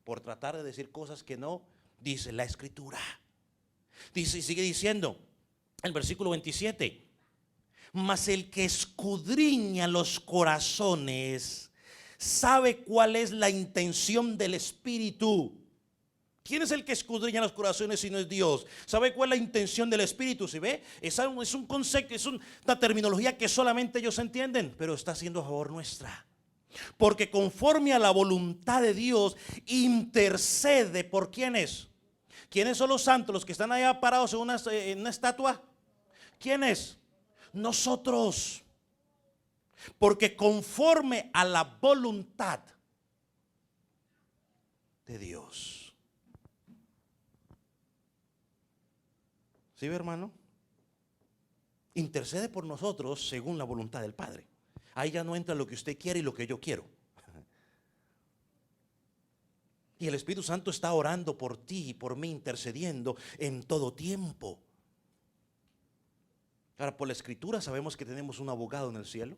por tratar de decir cosas que no dice la Escritura. Dice, sigue diciendo el versículo 27. Mas el que escudriña los corazones sabe cuál es la intención del Espíritu. ¿Quién es el que escudriña los corazones si no es Dios? ¿Sabe cuál es la intención del Espíritu? ¿Sí ve? Es un concepto, es una terminología que solamente ellos entienden, pero está siendo a favor nuestra. Porque conforme a la voluntad de Dios intercede por ¿quiénes? ¿Quiénes son los santos? Los que están allá parados en una estatua. ¿Quiénes? Nosotros. Porque conforme a la voluntad de Dios. ¿Sí, hermano? Intercede por nosotros según la voluntad del Padre. Ahí ya no entra lo que usted quiere y lo que yo quiero. Y el Espíritu Santo está orando por ti y por mí, intercediendo en todo tiempo. Ahora, por la Escritura sabemos que tenemos un abogado en el cielo.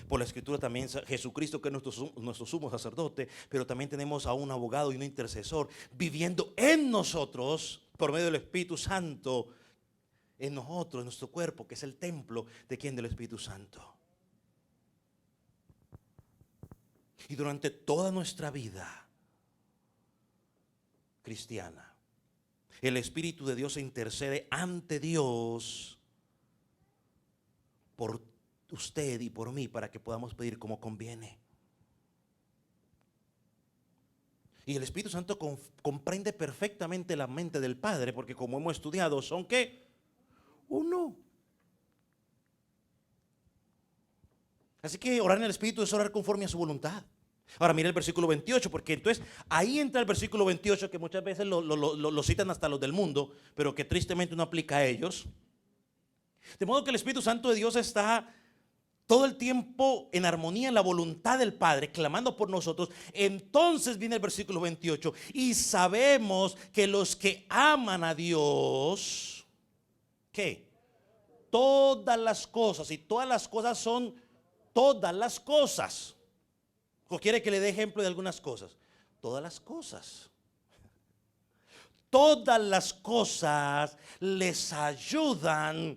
Por la Escritura también Jesucristo, que es nuestro sumo sacerdote, pero también tenemos a un abogado y un intercesor viviendo en nosotros por medio del Espíritu Santo, en nosotros, en nuestro cuerpo, que es el templo de quien, del Espíritu Santo. Y durante toda nuestra vida cristiana, el Espíritu de Dios intercede ante Dios por usted y por mí, para que podamos pedir como conviene. Y el Espíritu Santo comprende perfectamente la mente del Padre, porque como hemos estudiado, son ¿qué? Uno. Así que orar en el Espíritu es orar conforme a su voluntad. Ahora mira el versículo 28, porque entonces ahí entra el versículo 28, que muchas veces lo citan hasta los del mundo, pero que tristemente no aplica a ellos. De modo que el Espíritu Santo de Dios está todo el tiempo en armonía en la voluntad del Padre, clamando por nosotros. Entonces viene el versículo 28, y sabemos que los que aman a Dios, ¿qué? Todas las cosas, y todas las cosas son todas las cosas. ¿O quiere que le dé ejemplo de algunas cosas? Todas las cosas. Todas las cosas les ayudan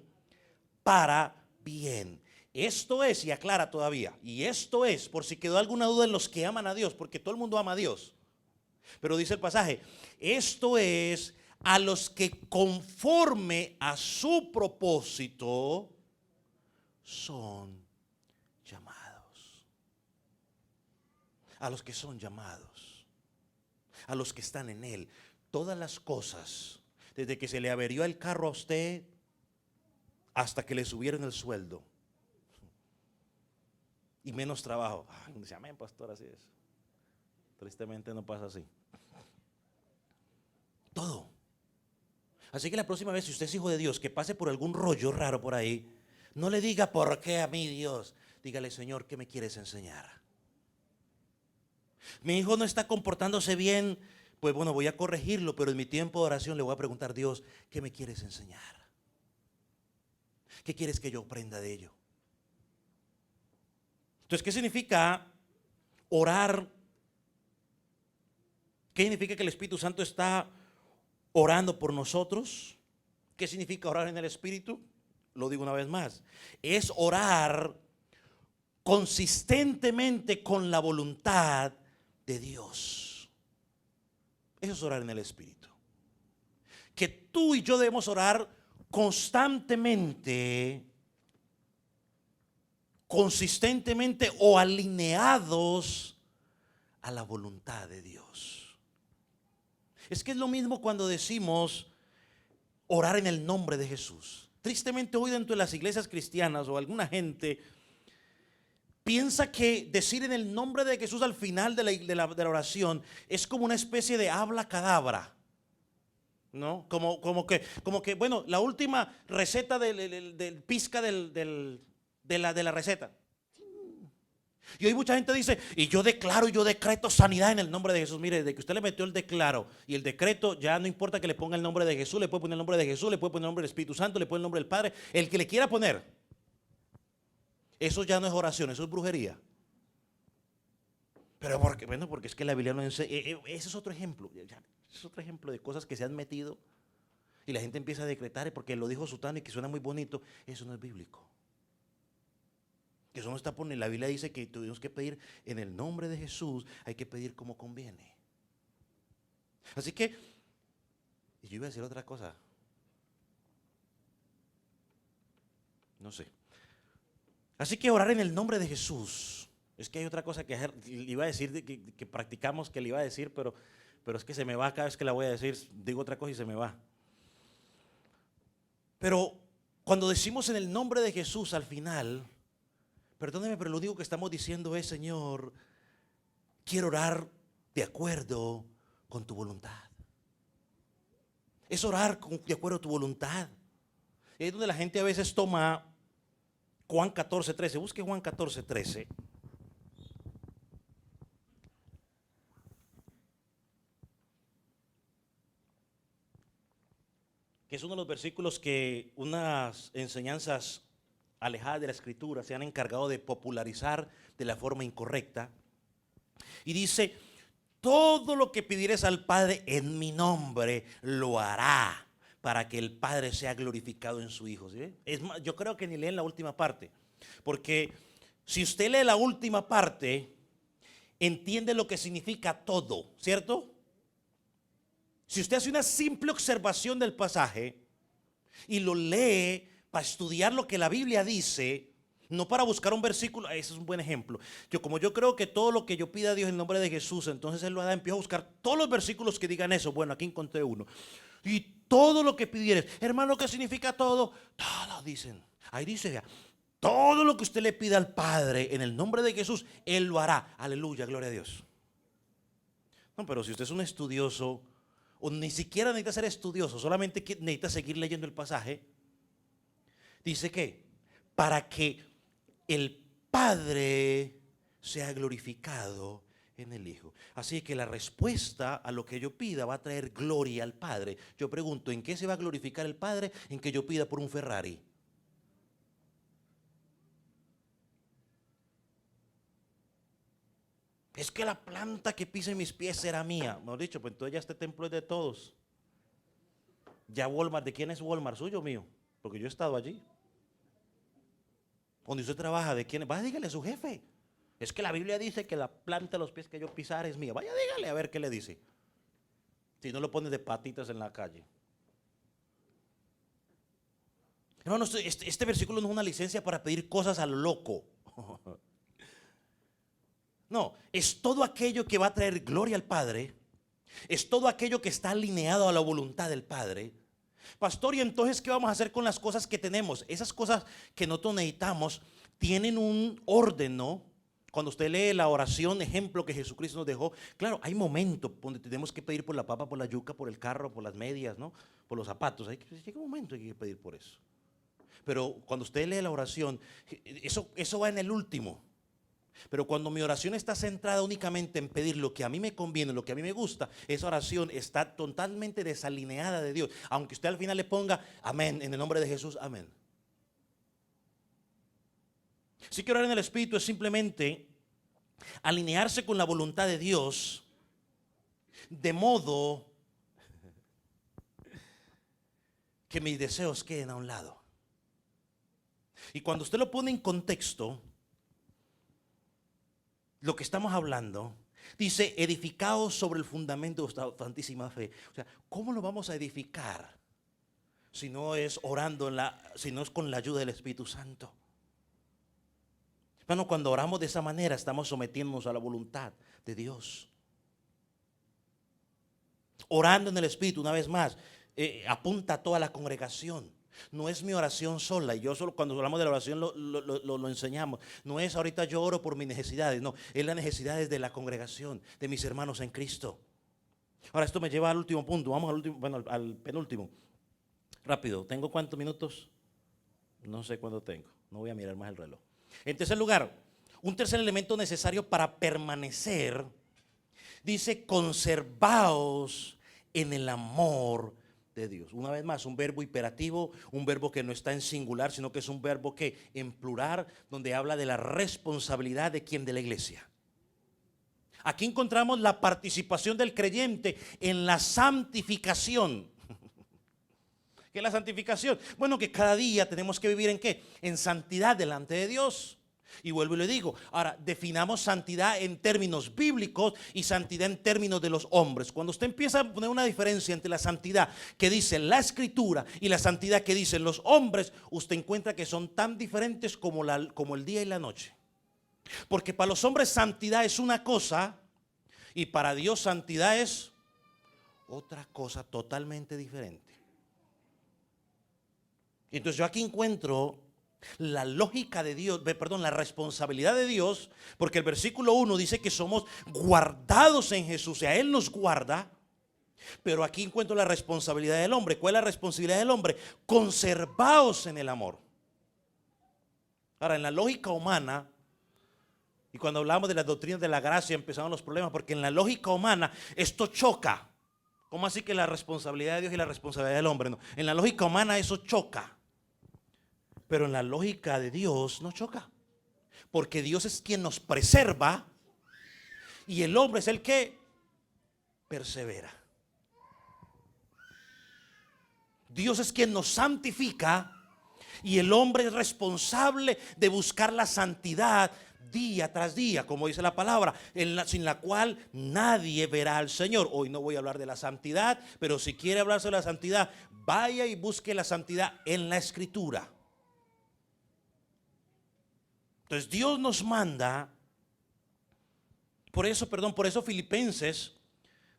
para bien. Esto es, y aclara todavía, y esto es, por si quedó alguna duda en los que aman a Dios, porque todo el mundo ama a Dios. Pero dice el pasaje, esto es a los que conforme a su propósito son llamados. A los que son llamados, a los que están en Él. Todas las cosas, desde que se le averió el carro a usted hasta que le subieron el sueldo y menos trabajo. Ay, dice, amén, pastor, así es. Tristemente no pasa así. Todo. Así que la próxima vez, si usted es hijo de Dios, que pase por algún rollo raro por ahí, no le diga por qué a mí, Dios. Dígale, Señor, ¿qué me quieres enseñar? Mi hijo no está comportándose bien, pues bueno, voy a corregirlo, pero en mi tiempo de oración le voy a preguntar, Dios, ¿qué me quieres enseñar? ¿Qué quieres que yo aprenda de ello? Entonces, ¿qué significa orar? ¿Qué significa que el Espíritu Santo está orando por nosotros? ¿Qué significa orar en el Espíritu? Lo digo una vez más. Es orar consistentemente con la voluntad de Dios. Eso es orar en el Espíritu. Que tú y yo debemos orar constantemente, consistentemente o alineados a la voluntad de Dios. Es que es lo mismo cuando decimos orar en el nombre de Jesús. Tristemente hoy dentro de las iglesias cristianas o alguna gente piensa que decir en el nombre de Jesús al final de la oración es como una especie de habla cadabra, ¿no? Como que bueno, la última receta del pizca de la receta. Y hoy mucha gente dice, y yo declaro y yo decreto sanidad en el nombre de Jesús. Mire, desde que usted le metió el declaro y el decreto, ya no importa que le ponga el nombre de Jesús, le puede poner el nombre de Jesús, le puede poner el nombre del Espíritu Santo, le puede poner el nombre del Padre, el que le quiera poner. Eso ya no es oración, eso es brujería. Pero porque, bueno, porque es que la Biblia no enseña. Ese es otro ejemplo. Ese es otro ejemplo de cosas que se han metido y la gente empieza a decretar porque lo dijo Sutano y que suena muy bonito. Eso no es bíblico. Que eso no está poniendo. La Biblia dice que tuvimos que pedir en el nombre de Jesús, hay que pedir como conviene. Así que, y yo iba a decir otra cosa. No sé. Así que orar en el nombre de Jesús. Es que hay otra cosa que le iba a decir, que practicamos, que le iba a decir, pero es que se me va cada vez que la voy a decir. Digo otra cosa y se me va. Pero Cuando decimos en el nombre de Jesús al final, perdóneme, pero lo único que estamos diciendo es: Señor, quiero orar de acuerdo con tu voluntad. Es orar de acuerdo a tu voluntad. Es donde la gente a veces toma Juan 14:13. Busque Juan 14:13. Que es uno de los versículos que unas enseñanzas alejadas de la Escritura se han encargado de popularizar de la forma incorrecta. Y dice: todo lo que pidieres al Padre en mi nombre lo hará, para que el Padre sea glorificado en su Hijo. ¿Sí? Es más, yo creo que ni leen la última parte, porque si usted lee la última parte, entiende lo que significa todo, ¿cierto? Si usted hace una simple observación del pasaje y lo lee para estudiar lo que la Biblia dice, no para buscar un versículo, ese es un buen ejemplo. Como yo creo que todo lo que yo pida a Dios en nombre de Jesús, entonces Él lo hará. Empiezo a buscar todos los versículos que digan eso. Bueno, aquí encontré uno. Y todo lo que pidieres, hermano, ¿qué significa todo? Todo, dicen. Ahí dice ya, todo lo que usted le pida al Padre en el nombre de Jesús, Él lo hará. Aleluya, gloria a Dios. No, pero si usted es un estudioso, o ni siquiera necesita ser estudioso, solamente necesita seguir leyendo el pasaje, dice que para que el Padre sea glorificado en el Hijo. Así que la respuesta a lo que yo pida va a traer gloria al Padre. Yo pregunto: ¿en qué se va a glorificar el Padre? En que yo pida por un Ferrari. Es que la planta que pise mis pies será mía. Mejor dicho, pues entonces ya este templo es de todos. Ya Walmart, ¿de quién es Walmart? ¿Suyo o mío? Porque yo he estado allí. Donde usted trabaja, ¿de quién es? Vaya, dígale a su jefe: es que la Biblia dice que la planta de los pies que yo pisar es mía. Vaya, dígale a ver qué le dice. Si no lo pone de patitas en la calle. Hermano, este versículo no es una licencia para pedir cosas a lo loco. No, es todo aquello que va a traer gloria al Padre. Es todo aquello que está alineado a la voluntad del Padre. Pastor, ¿y entonces qué vamos a hacer con las cosas que tenemos? Esas cosas que nosotros necesitamos tienen un orden, ¿no? Cuando usted lee la oración, ejemplo que Jesucristo nos dejó, claro, hay momentos donde tenemos que pedir por la papa, por la yuca, por el carro, por las medias, ¿no? Por los zapatos. Llega un momento que hay que pedir por eso. Pero cuando usted lee la oración, eso va en el último. Pero cuando mi oración está centrada únicamente en pedir lo que a mí me conviene, lo que a mí me gusta, esa oración está totalmente desalineada de Dios. Aunque usted al final le ponga amén, en el nombre de Jesús, amén. Sí, que orar en el Espíritu es simplemente alinearse con la voluntad de Dios, de modo que mis deseos queden a un lado. Y cuando usted lo pone en contexto, lo que estamos hablando, dice: edificados sobre el fundamento de vuestra santísima fe. O sea, ¿cómo lo vamos a edificar si no es orando, si no es con la ayuda del Espíritu Santo? Bueno, cuando oramos de esa manera, estamos sometiéndonos a la voluntad de Dios. Orando en el Espíritu, una vez más, apunta a toda la congregación. No es mi oración sola, y yo solo cuando hablamos de la oración lo enseñamos. No es ahorita yo oro por mis necesidades, no, es las necesidades de la congregación, de mis hermanos en Cristo. Ahora esto me lleva al último punto, vamos al último, bueno, al penúltimo. Rápido, ¿tengo cuántos minutos? No sé cuánto tengo, no voy a mirar más el reloj. En tercer lugar, un tercer elemento necesario para permanecer, dice: conservaos en el amor de Dios. Una vez más, un verbo imperativo, un verbo que no está en singular, sino que es un verbo que en plural, donde habla de la responsabilidad de quien, de la iglesia. Aquí encontramos la participación del creyente en la santificación. ¿Qué es la santificación? Bueno, que cada día tenemos que vivir ¿en qué? En santidad delante de Dios. Y vuelvo y le digo, ahora definamos santidad en términos bíblicos y santidad en términos de los hombres. Cuando usted empieza a poner una diferencia entre la santidad que dice la Escritura y la santidad que dicen los hombres, usted encuentra que son tan diferentes como el día y la noche. Porque para los hombres santidad es una cosa y para Dios santidad es otra cosa totalmente diferente. Entonces yo aquí encuentro la lógica de Dios, perdón, la responsabilidad de Dios, porque el versículo 1 dice que somos guardados en Jesús, o sea, Él nos guarda, pero aquí encuentro la responsabilidad del hombre. ¿Cuál es la responsabilidad del hombre? Conservaos en el amor. Ahora, en la lógica humana, y cuando hablamos de las doctrinas de la gracia empezaron los problemas, porque en la lógica humana esto choca. ¿Cómo así que la responsabilidad de Dios y la responsabilidad del hombre? No, en la lógica humana eso choca. Pero en la lógica de Dios no choca. Porque Dios es quien nos preserva y el hombre es el que persevera. Dios es quien nos santifica y el hombre es responsable de buscar la santidad día tras día, como dice la palabra, sin la cual nadie verá al Señor. Hoy no voy a hablar de la santidad, pero si quiere hablarse de la santidad, vaya y busque la santidad en la Escritura. Entonces Dios nos manda, por eso Filipenses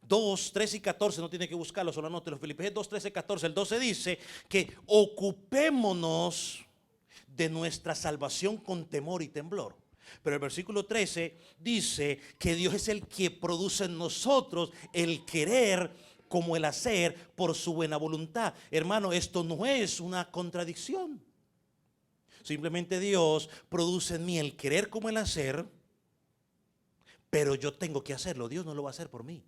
2, 13 y 14, no tiene que buscarlo, solo anote los Filipenses 2, 13 y 14. El 12 dice que ocupémonos de nuestra salvación con temor y temblor. Pero el versículo 13 dice que Dios es el que produce en nosotros el querer como el hacer por su buena voluntad. Hermano, esto no es una contradicción. Simplemente Dios produce en mí el querer como el hacer, pero yo tengo que hacerlo. Dios no lo va a hacer por mí.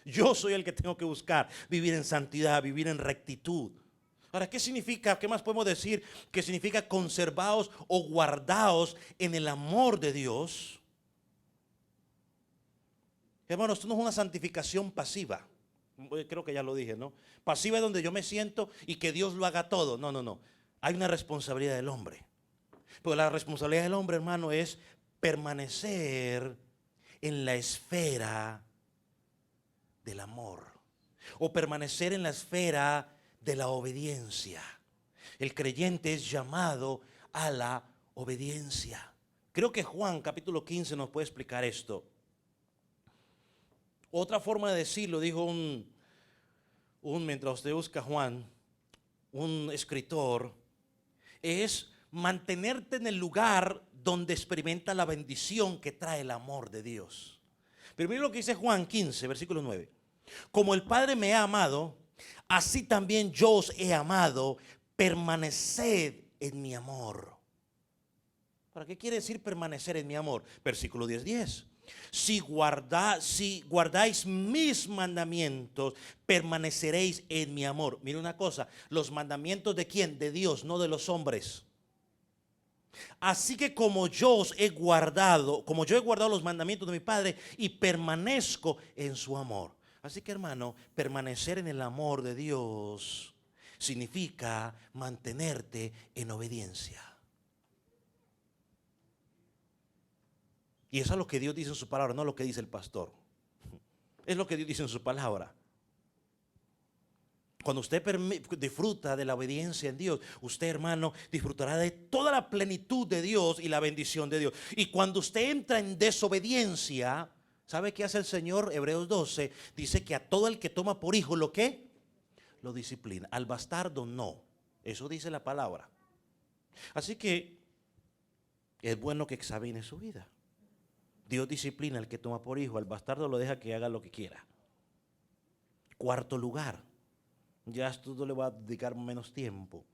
Yo soy el que tengo que buscar vivir en santidad, vivir en rectitud. Ahora, ¿qué significa? ¿Qué más podemos decir? ¿Qué significa conservaos o guardaos en el amor de Dios? Hermano, esto no es una santificación pasiva. Creo que ya lo dije, ¿no? Pasiva es donde yo me siento y que Dios lo haga todo. No, no, no. Hay una responsabilidad del hombre. Pero la responsabilidad del hombre, hermano, es permanecer en la esfera del amor o permanecer en la esfera de la obediencia. El creyente es llamado a la obediencia. Creo que Juan capítulo 15 nos puede explicar esto. Otra forma de decirlo, dijo mientras usted busca Juan, un escritor, es mantenerte en el lugar donde experimenta la bendición que trae el amor de Dios. Pero mire lo que dice Juan 15, versículo 9. Como el Padre me ha amado, así también yo os he amado, permaneced en mi amor. ¿Para qué quiere decir permanecer en mi amor? Versículo 10. Si guardáis mis mandamientos, permaneceréis en mi amor. Mire una cosa, los mandamientos ¿de quién? De Dios, no de los hombres. Así que como yo he guardado los mandamientos de mi Padre y permanezco en su amor. Así que, hermano, permanecer en el amor de Dios significa mantenerte en obediencia. Y eso es lo que Dios dice en su palabra, no lo que dice el pastor. Es lo que Dios dice en su palabra. Cuando usted disfruta de la obediencia en Dios, usted, hermano, disfrutará de toda la plenitud de Dios y la bendición de Dios. Y cuando usted entra en desobediencia, ¿sabe qué hace el Señor? Hebreos 12 dice que a todo el que toma por hijo, ¿lo qué? Lo disciplina. Al bastardo no. Eso dice la palabra. Así que es bueno que examine su vida. Dios disciplina al que toma por hijo, al bastardo lo deja que haga lo que quiera. Cuarto lugar, ya esto le va a dedicar menos tiempo.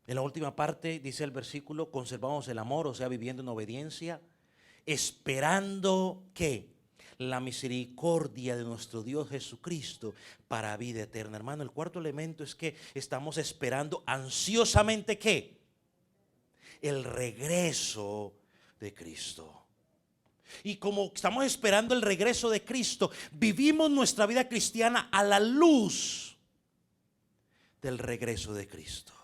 En la última parte dice el versículo, conservamos el amor, o sea, viviendo en obediencia, esperando que la misericordia de nuestro Dios Jesucristo para vida eterna. Hermano, el cuarto elemento es que estamos esperando ansiosamente ¿qué? El regreso de Cristo. Y como estamos esperando el regreso de Cristo, vivimos nuestra vida cristiana a la luz del regreso de Cristo.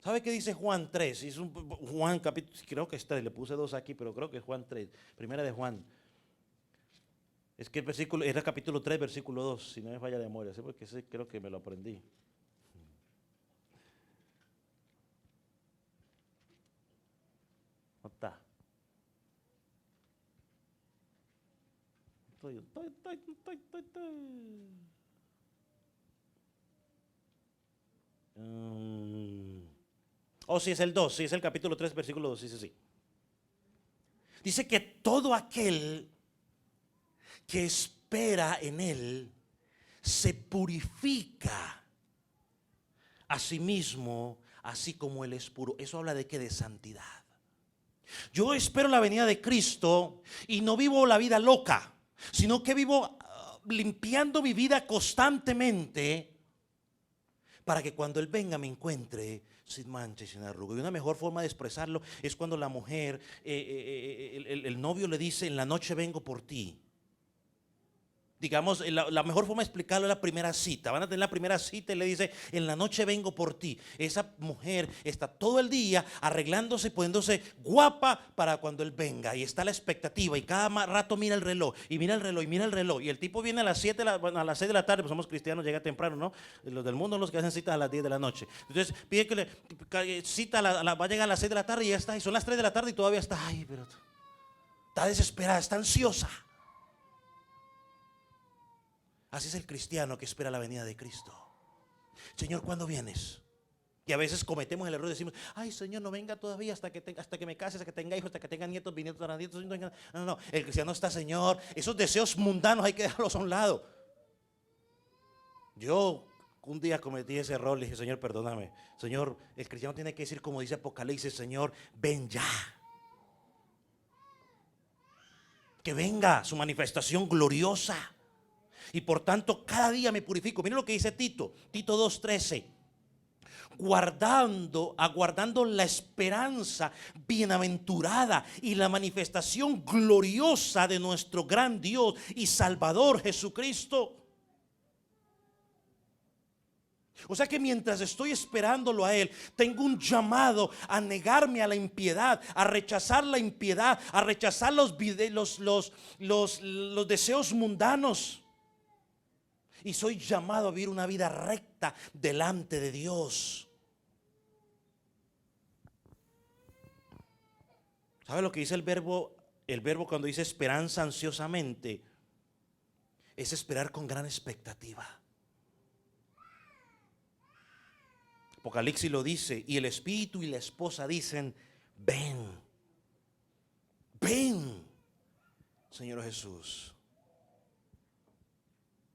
¿Sabe qué dice Juan 3? Es Juan capítulo, creo que está, le puse 2 aquí, pero creo que es Juan 3, primera de Juan. Es que el versículo, era capítulo 3, versículo 2, si no me falla de memoria, ¿sí? Porque ese creo que me lo aprendí. No está. Oh, sí, es el 2, sí, es el capítulo 3, versículo 2, sí, sí, sí. Dice que todo aquel que espera en Él se purifica a sí mismo, así como Él es puro. Eso habla de qué, de santidad. Yo espero la venida de Cristo y no vivo la vida loca, sino que vivo limpiando mi vida constantemente para que cuando Él venga me encuentre sin mancha y sin arruga. Y una mejor forma de expresarlo es cuando la mujer, el novio le dice: en la noche vengo por ti. Digamos, la mejor forma de explicarlo es la primera cita. Van a tener la primera cita y le dice: en la noche vengo por ti. Esa mujer está todo el día arreglándose, poniéndose guapa para cuando él venga. Y está la expectativa. Y cada rato mira el reloj. Y mira el reloj. Y mira el reloj. Y el tipo viene a las 7, a las 6 de la tarde. Pues somos cristianos, llega temprano, ¿no? Los del mundo, los que hacen citas a las 10 de la noche. Entonces pide que le cita, va a llegar a las 6 de la tarde y ya está. Y son las 3 de la tarde y todavía está. Ay, pero está desesperada, está ansiosa. Así es el cristiano que espera la venida de Cristo. Señor, ¿cuándo vienes? Y a veces cometemos el error de decimos: ay, Señor, no venga todavía hasta que me case, hasta que tenga hijos, hasta que tenga nietos, bisnietos, tataranietos. No, no, el cristiano está: Señor, esos deseos mundanos hay que dejarlos a un lado. Yo un día cometí ese error, le dije: Señor, perdóname. Señor, el cristiano tiene que decir como dice Apocalipsis: Señor, ven ya. Que venga su manifestación gloriosa. Y por tanto cada día me purifico. Miren lo que dice Tito 2:13. Aguardando la esperanza bienaventurada y la manifestación gloriosa de nuestro gran Dios y Salvador Jesucristo. O sea que mientras estoy esperándolo a Él, tengo un llamado a negarme a la impiedad, a rechazar la impiedad, a rechazar los deseos mundanos. Y soy llamado a vivir una vida recta delante de Dios. ¿Sabe lo que dice el verbo? El verbo cuando dice esperanza ansiosamente es esperar con gran expectativa. Apocalipsis lo dice, y el espíritu y la esposa dicen: ven, ven, Señor Jesús.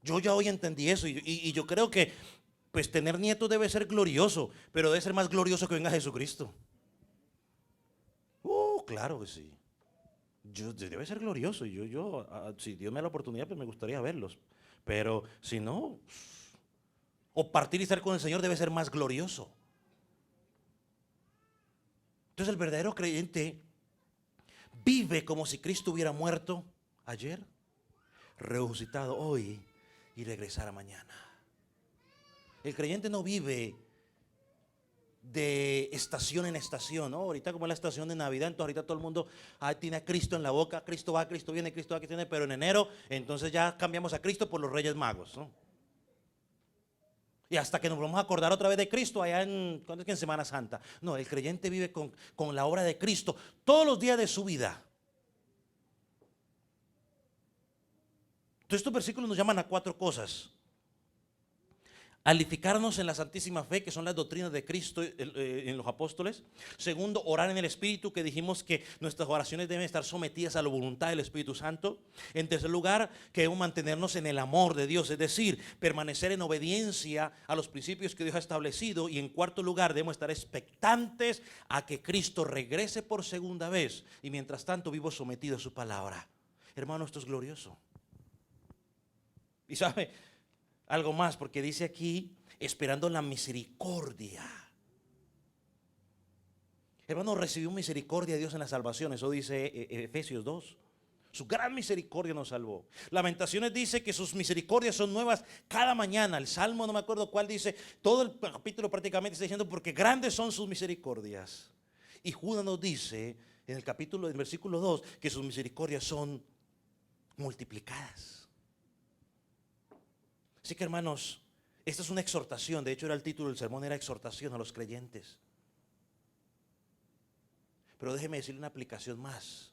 Yo ya hoy entendí eso y yo creo que pues tener nietos debe ser glorioso, pero debe ser más glorioso que venga Jesucristo. Claro que sí. Debe ser glorioso. Y si Dios me da la oportunidad, pues me gustaría verlos. Pero si no, o partir y estar con el Señor debe ser más glorioso. Entonces el verdadero creyente vive como si Cristo hubiera muerto ayer, resucitado hoy y regresara mañana. El creyente no vive de estación en estación, ¿no? Ahorita como es la estación de Navidad, entonces ahorita todo el mundo tiene a Cristo en la boca: Cristo va, Cristo viene, Cristo va, Cristo viene. Pero en enero, entonces ya cambiamos a Cristo por los Reyes Magos, ¿no? Y hasta que nos vamos a acordar otra vez de Cristo allá ¿cuándo es que? En Semana Santa. No, el creyente vive con la obra de Cristo todos los días de su vida. Entonces estos versículos nos llaman a 4 cosas: alificarnos en la santísima fe, que son las doctrinas de Cristo en los apóstoles. Segundo, orar en el Espíritu, que dijimos que nuestras oraciones deben estar sometidas a la voluntad del Espíritu Santo. En tercer lugar, que debemos mantenernos en el amor de Dios, es decir, permanecer en obediencia a los principios que Dios ha establecido. Y en cuarto lugar, debemos estar expectantes a que Cristo regrese por segunda vez. Y mientras tanto, vivo sometido a su palabra. Hermano, esto es glorioso. Y sabe algo más, porque dice aquí: esperando la misericordia. Hermano, recibió misericordia de Dios en la salvación. Eso dice Efesios 2. Su gran misericordia nos salvó. Lamentaciones dice que sus misericordias son nuevas cada mañana. El Salmo, no me acuerdo cuál, dice, todo el capítulo prácticamente está diciendo: porque grandes son sus misericordias. Y Judas nos dice en el capítulo, en el versículo 2, que sus misericordias son multiplicadas. Así que, hermanos, esta es una exhortación. De hecho, era el título del sermón, era exhortación a los creyentes. Pero déjeme decirle una aplicación más.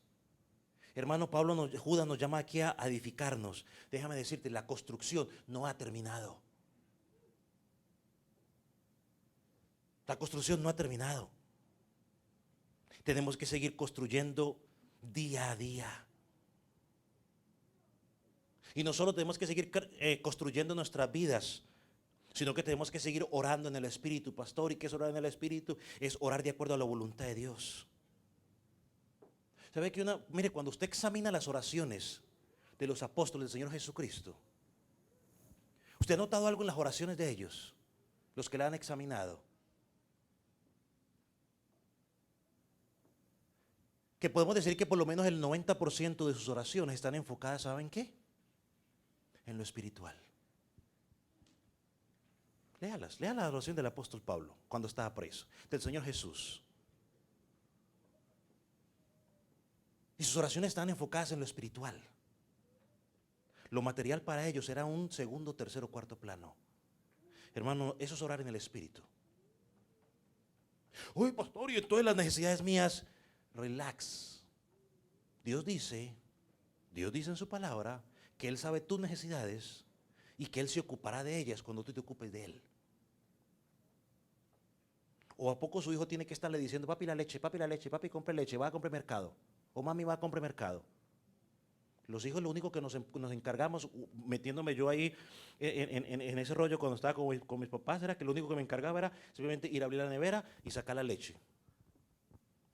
Hermano Judas nos llama aquí a edificarnos. Déjame decirte, la construcción no ha terminado. La construcción no ha terminado. Tenemos que seguir construyendo día a día. Y no solo tenemos que seguir construyendo nuestras vidas, sino que tenemos que seguir orando en el Espíritu, pastor. ¿Y qué es orar en el Espíritu? Es orar de acuerdo a la voluntad de Dios. ¿Sabe que mire, cuando usted examina las oraciones de los apóstoles del Señor Jesucristo, ¿usted ha notado algo en las oraciones de ellos? Los que la han examinado. Que podemos decir que por lo menos el 90% de sus oraciones están enfocadas, ¿saben qué? En lo espiritual. Léalas, lea la oración del apóstol Pablo cuando estaba preso, del Señor Jesús. Y sus oraciones estaban enfocadas en lo espiritual. Lo material para ellos era un segundo, tercero, cuarto plano. Hermano, eso es orar en el Espíritu. Uy, pastor, y entonces las necesidades mías, relax. Dios dice en su palabra que Él sabe tus necesidades y que Él se ocupará de ellas cuando tú te ocupes de Él. ¿O a poco su hijo tiene que estarle diciendo, papi la leche, papi compre leche, va a comprar mercado? O mami va a comprar mercado. Los hijos lo único que nos encargamos, metiéndome yo ahí en ese rollo cuando estaba con mis papás, era que lo único que me encargaba era simplemente ir a abrir la nevera y sacar la leche.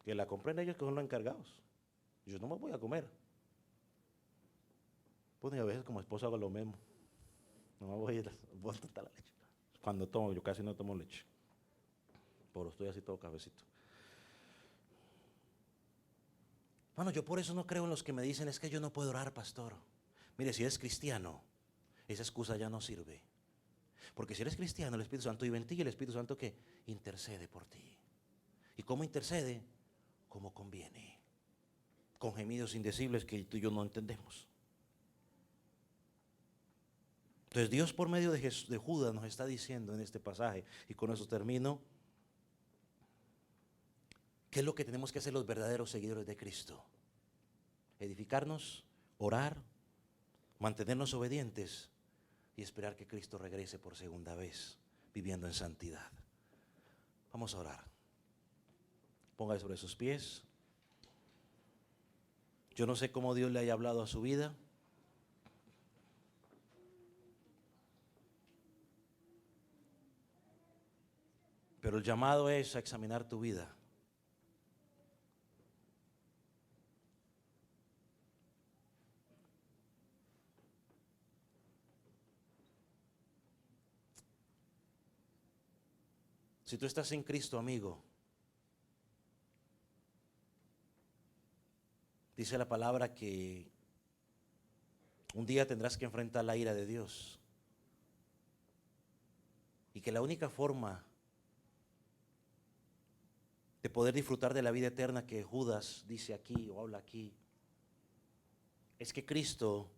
Que la compren ellos, que son los encargados. Yo no me voy a comer. Pues a veces como esposo hago lo mismo. No me voy a botar la leche. Cuando tomo, yo casi no tomo leche. Pero estoy así todo cafecito. Bueno, yo por eso no creo en los que me dicen, es que yo no puedo orar, pastor. Mire, si eres cristiano, esa excusa ya no sirve. Porque si eres cristiano, el Espíritu Santo vive en ti y el Espíritu Santo que intercede por ti. ¿Y cómo intercede? Como conviene. Con gemidos indecibles que tú y yo no entendemos. Entonces Dios por medio de Judas nos está diciendo en este pasaje, y con eso termino, ¿qué es lo que tenemos que hacer los verdaderos seguidores de Cristo? Edificarnos, orar, mantenernos obedientes y esperar que Cristo regrese por segunda vez, viviendo en santidad. Vamos a orar. Póngase sobre sus pies. Yo no sé cómo Dios le haya hablado a su vida. Pero el llamado es a examinar tu vida. Si tú estás en Cristo, amigo, dice la palabra que un día tendrás que enfrentar la ira de Dios. Y que la única forma de poder disfrutar de la vida eterna que Judas dice aquí o habla aquí, es que Cristo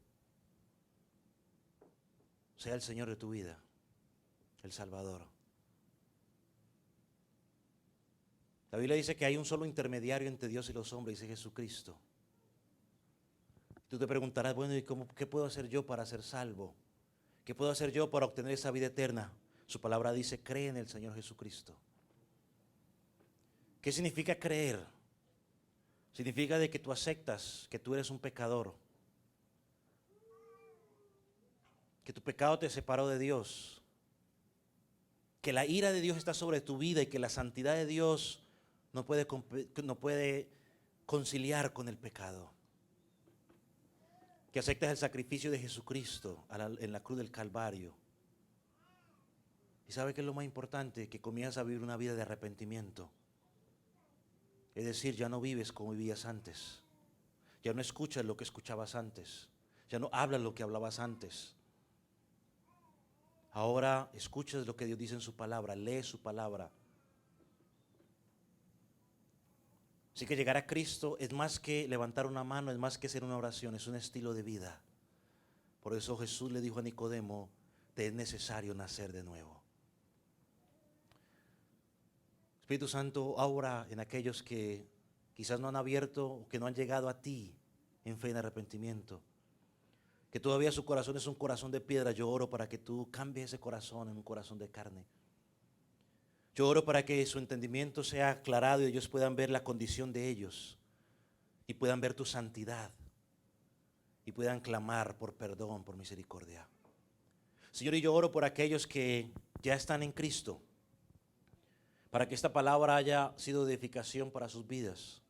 sea el Señor de tu vida, el Salvador. La Biblia dice que hay un solo intermediario entre Dios y los hombres, dice Jesucristo. Tú te preguntarás, bueno, ¿y qué puedo hacer yo para ser salvo? ¿Qué puedo hacer yo para obtener esa vida eterna? Su palabra dice, cree en el Señor Jesucristo. ¿Qué significa creer? Significa de que tú aceptas que tú eres un pecador, que tu pecado te separó de Dios, que la ira de Dios está sobre tu vida y que la santidad de Dios no puede conciliar con el pecado. Que aceptas el sacrificio de Jesucristo en la cruz del Calvario. ¿Y sabe qué es lo más importante? Que comienzas a vivir una vida de arrepentimiento. Es decir, ya no vives como vivías antes. Ya no escuchas lo que escuchabas antes. Ya no hablas lo que hablabas antes. Ahora escuchas lo que Dios dice en su palabra, lees su palabra. Así que llegar a Cristo es más que levantar una mano, es más que hacer una oración, es un estilo de vida. Por eso Jesús le dijo a Nicodemo, te es necesario nacer de nuevo. Espíritu Santo, ahora en aquellos que quizás no han abierto, que no han llegado a ti en fe y en arrepentimiento, que todavía su corazón es un corazón de piedra, yo oro para que tú cambies ese corazón en un corazón de carne. Yo oro para que su entendimiento sea aclarado y ellos puedan ver la condición de ellos y puedan ver tu santidad y puedan clamar por perdón, por misericordia. Señor, y yo oro por aquellos que ya están en Cristo, para que esta palabra haya sido de edificación para sus vidas,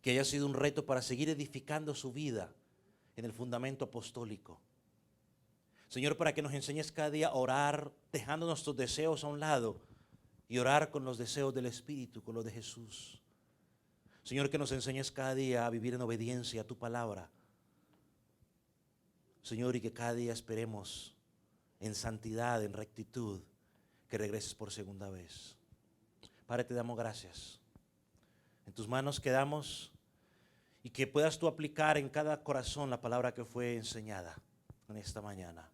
que haya sido un reto para seguir edificando su vida en el fundamento apostólico. Señor, para que nos enseñes cada día a orar, dejando nuestros deseos a un lado y orar con los deseos del Espíritu, con los de Jesús. Señor, que nos enseñes cada día a vivir en obediencia a tu palabra. Señor, y que cada día esperemos en santidad, en rectitud, que regreses por segunda vez. Padre, te damos gracias. En tus manos quedamos y que puedas tú aplicar en cada corazón la palabra que fue enseñada en esta mañana.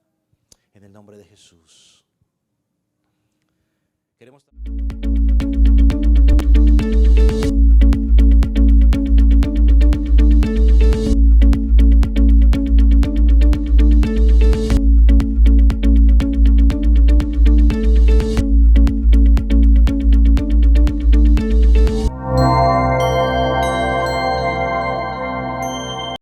En el nombre de Jesús. Queremos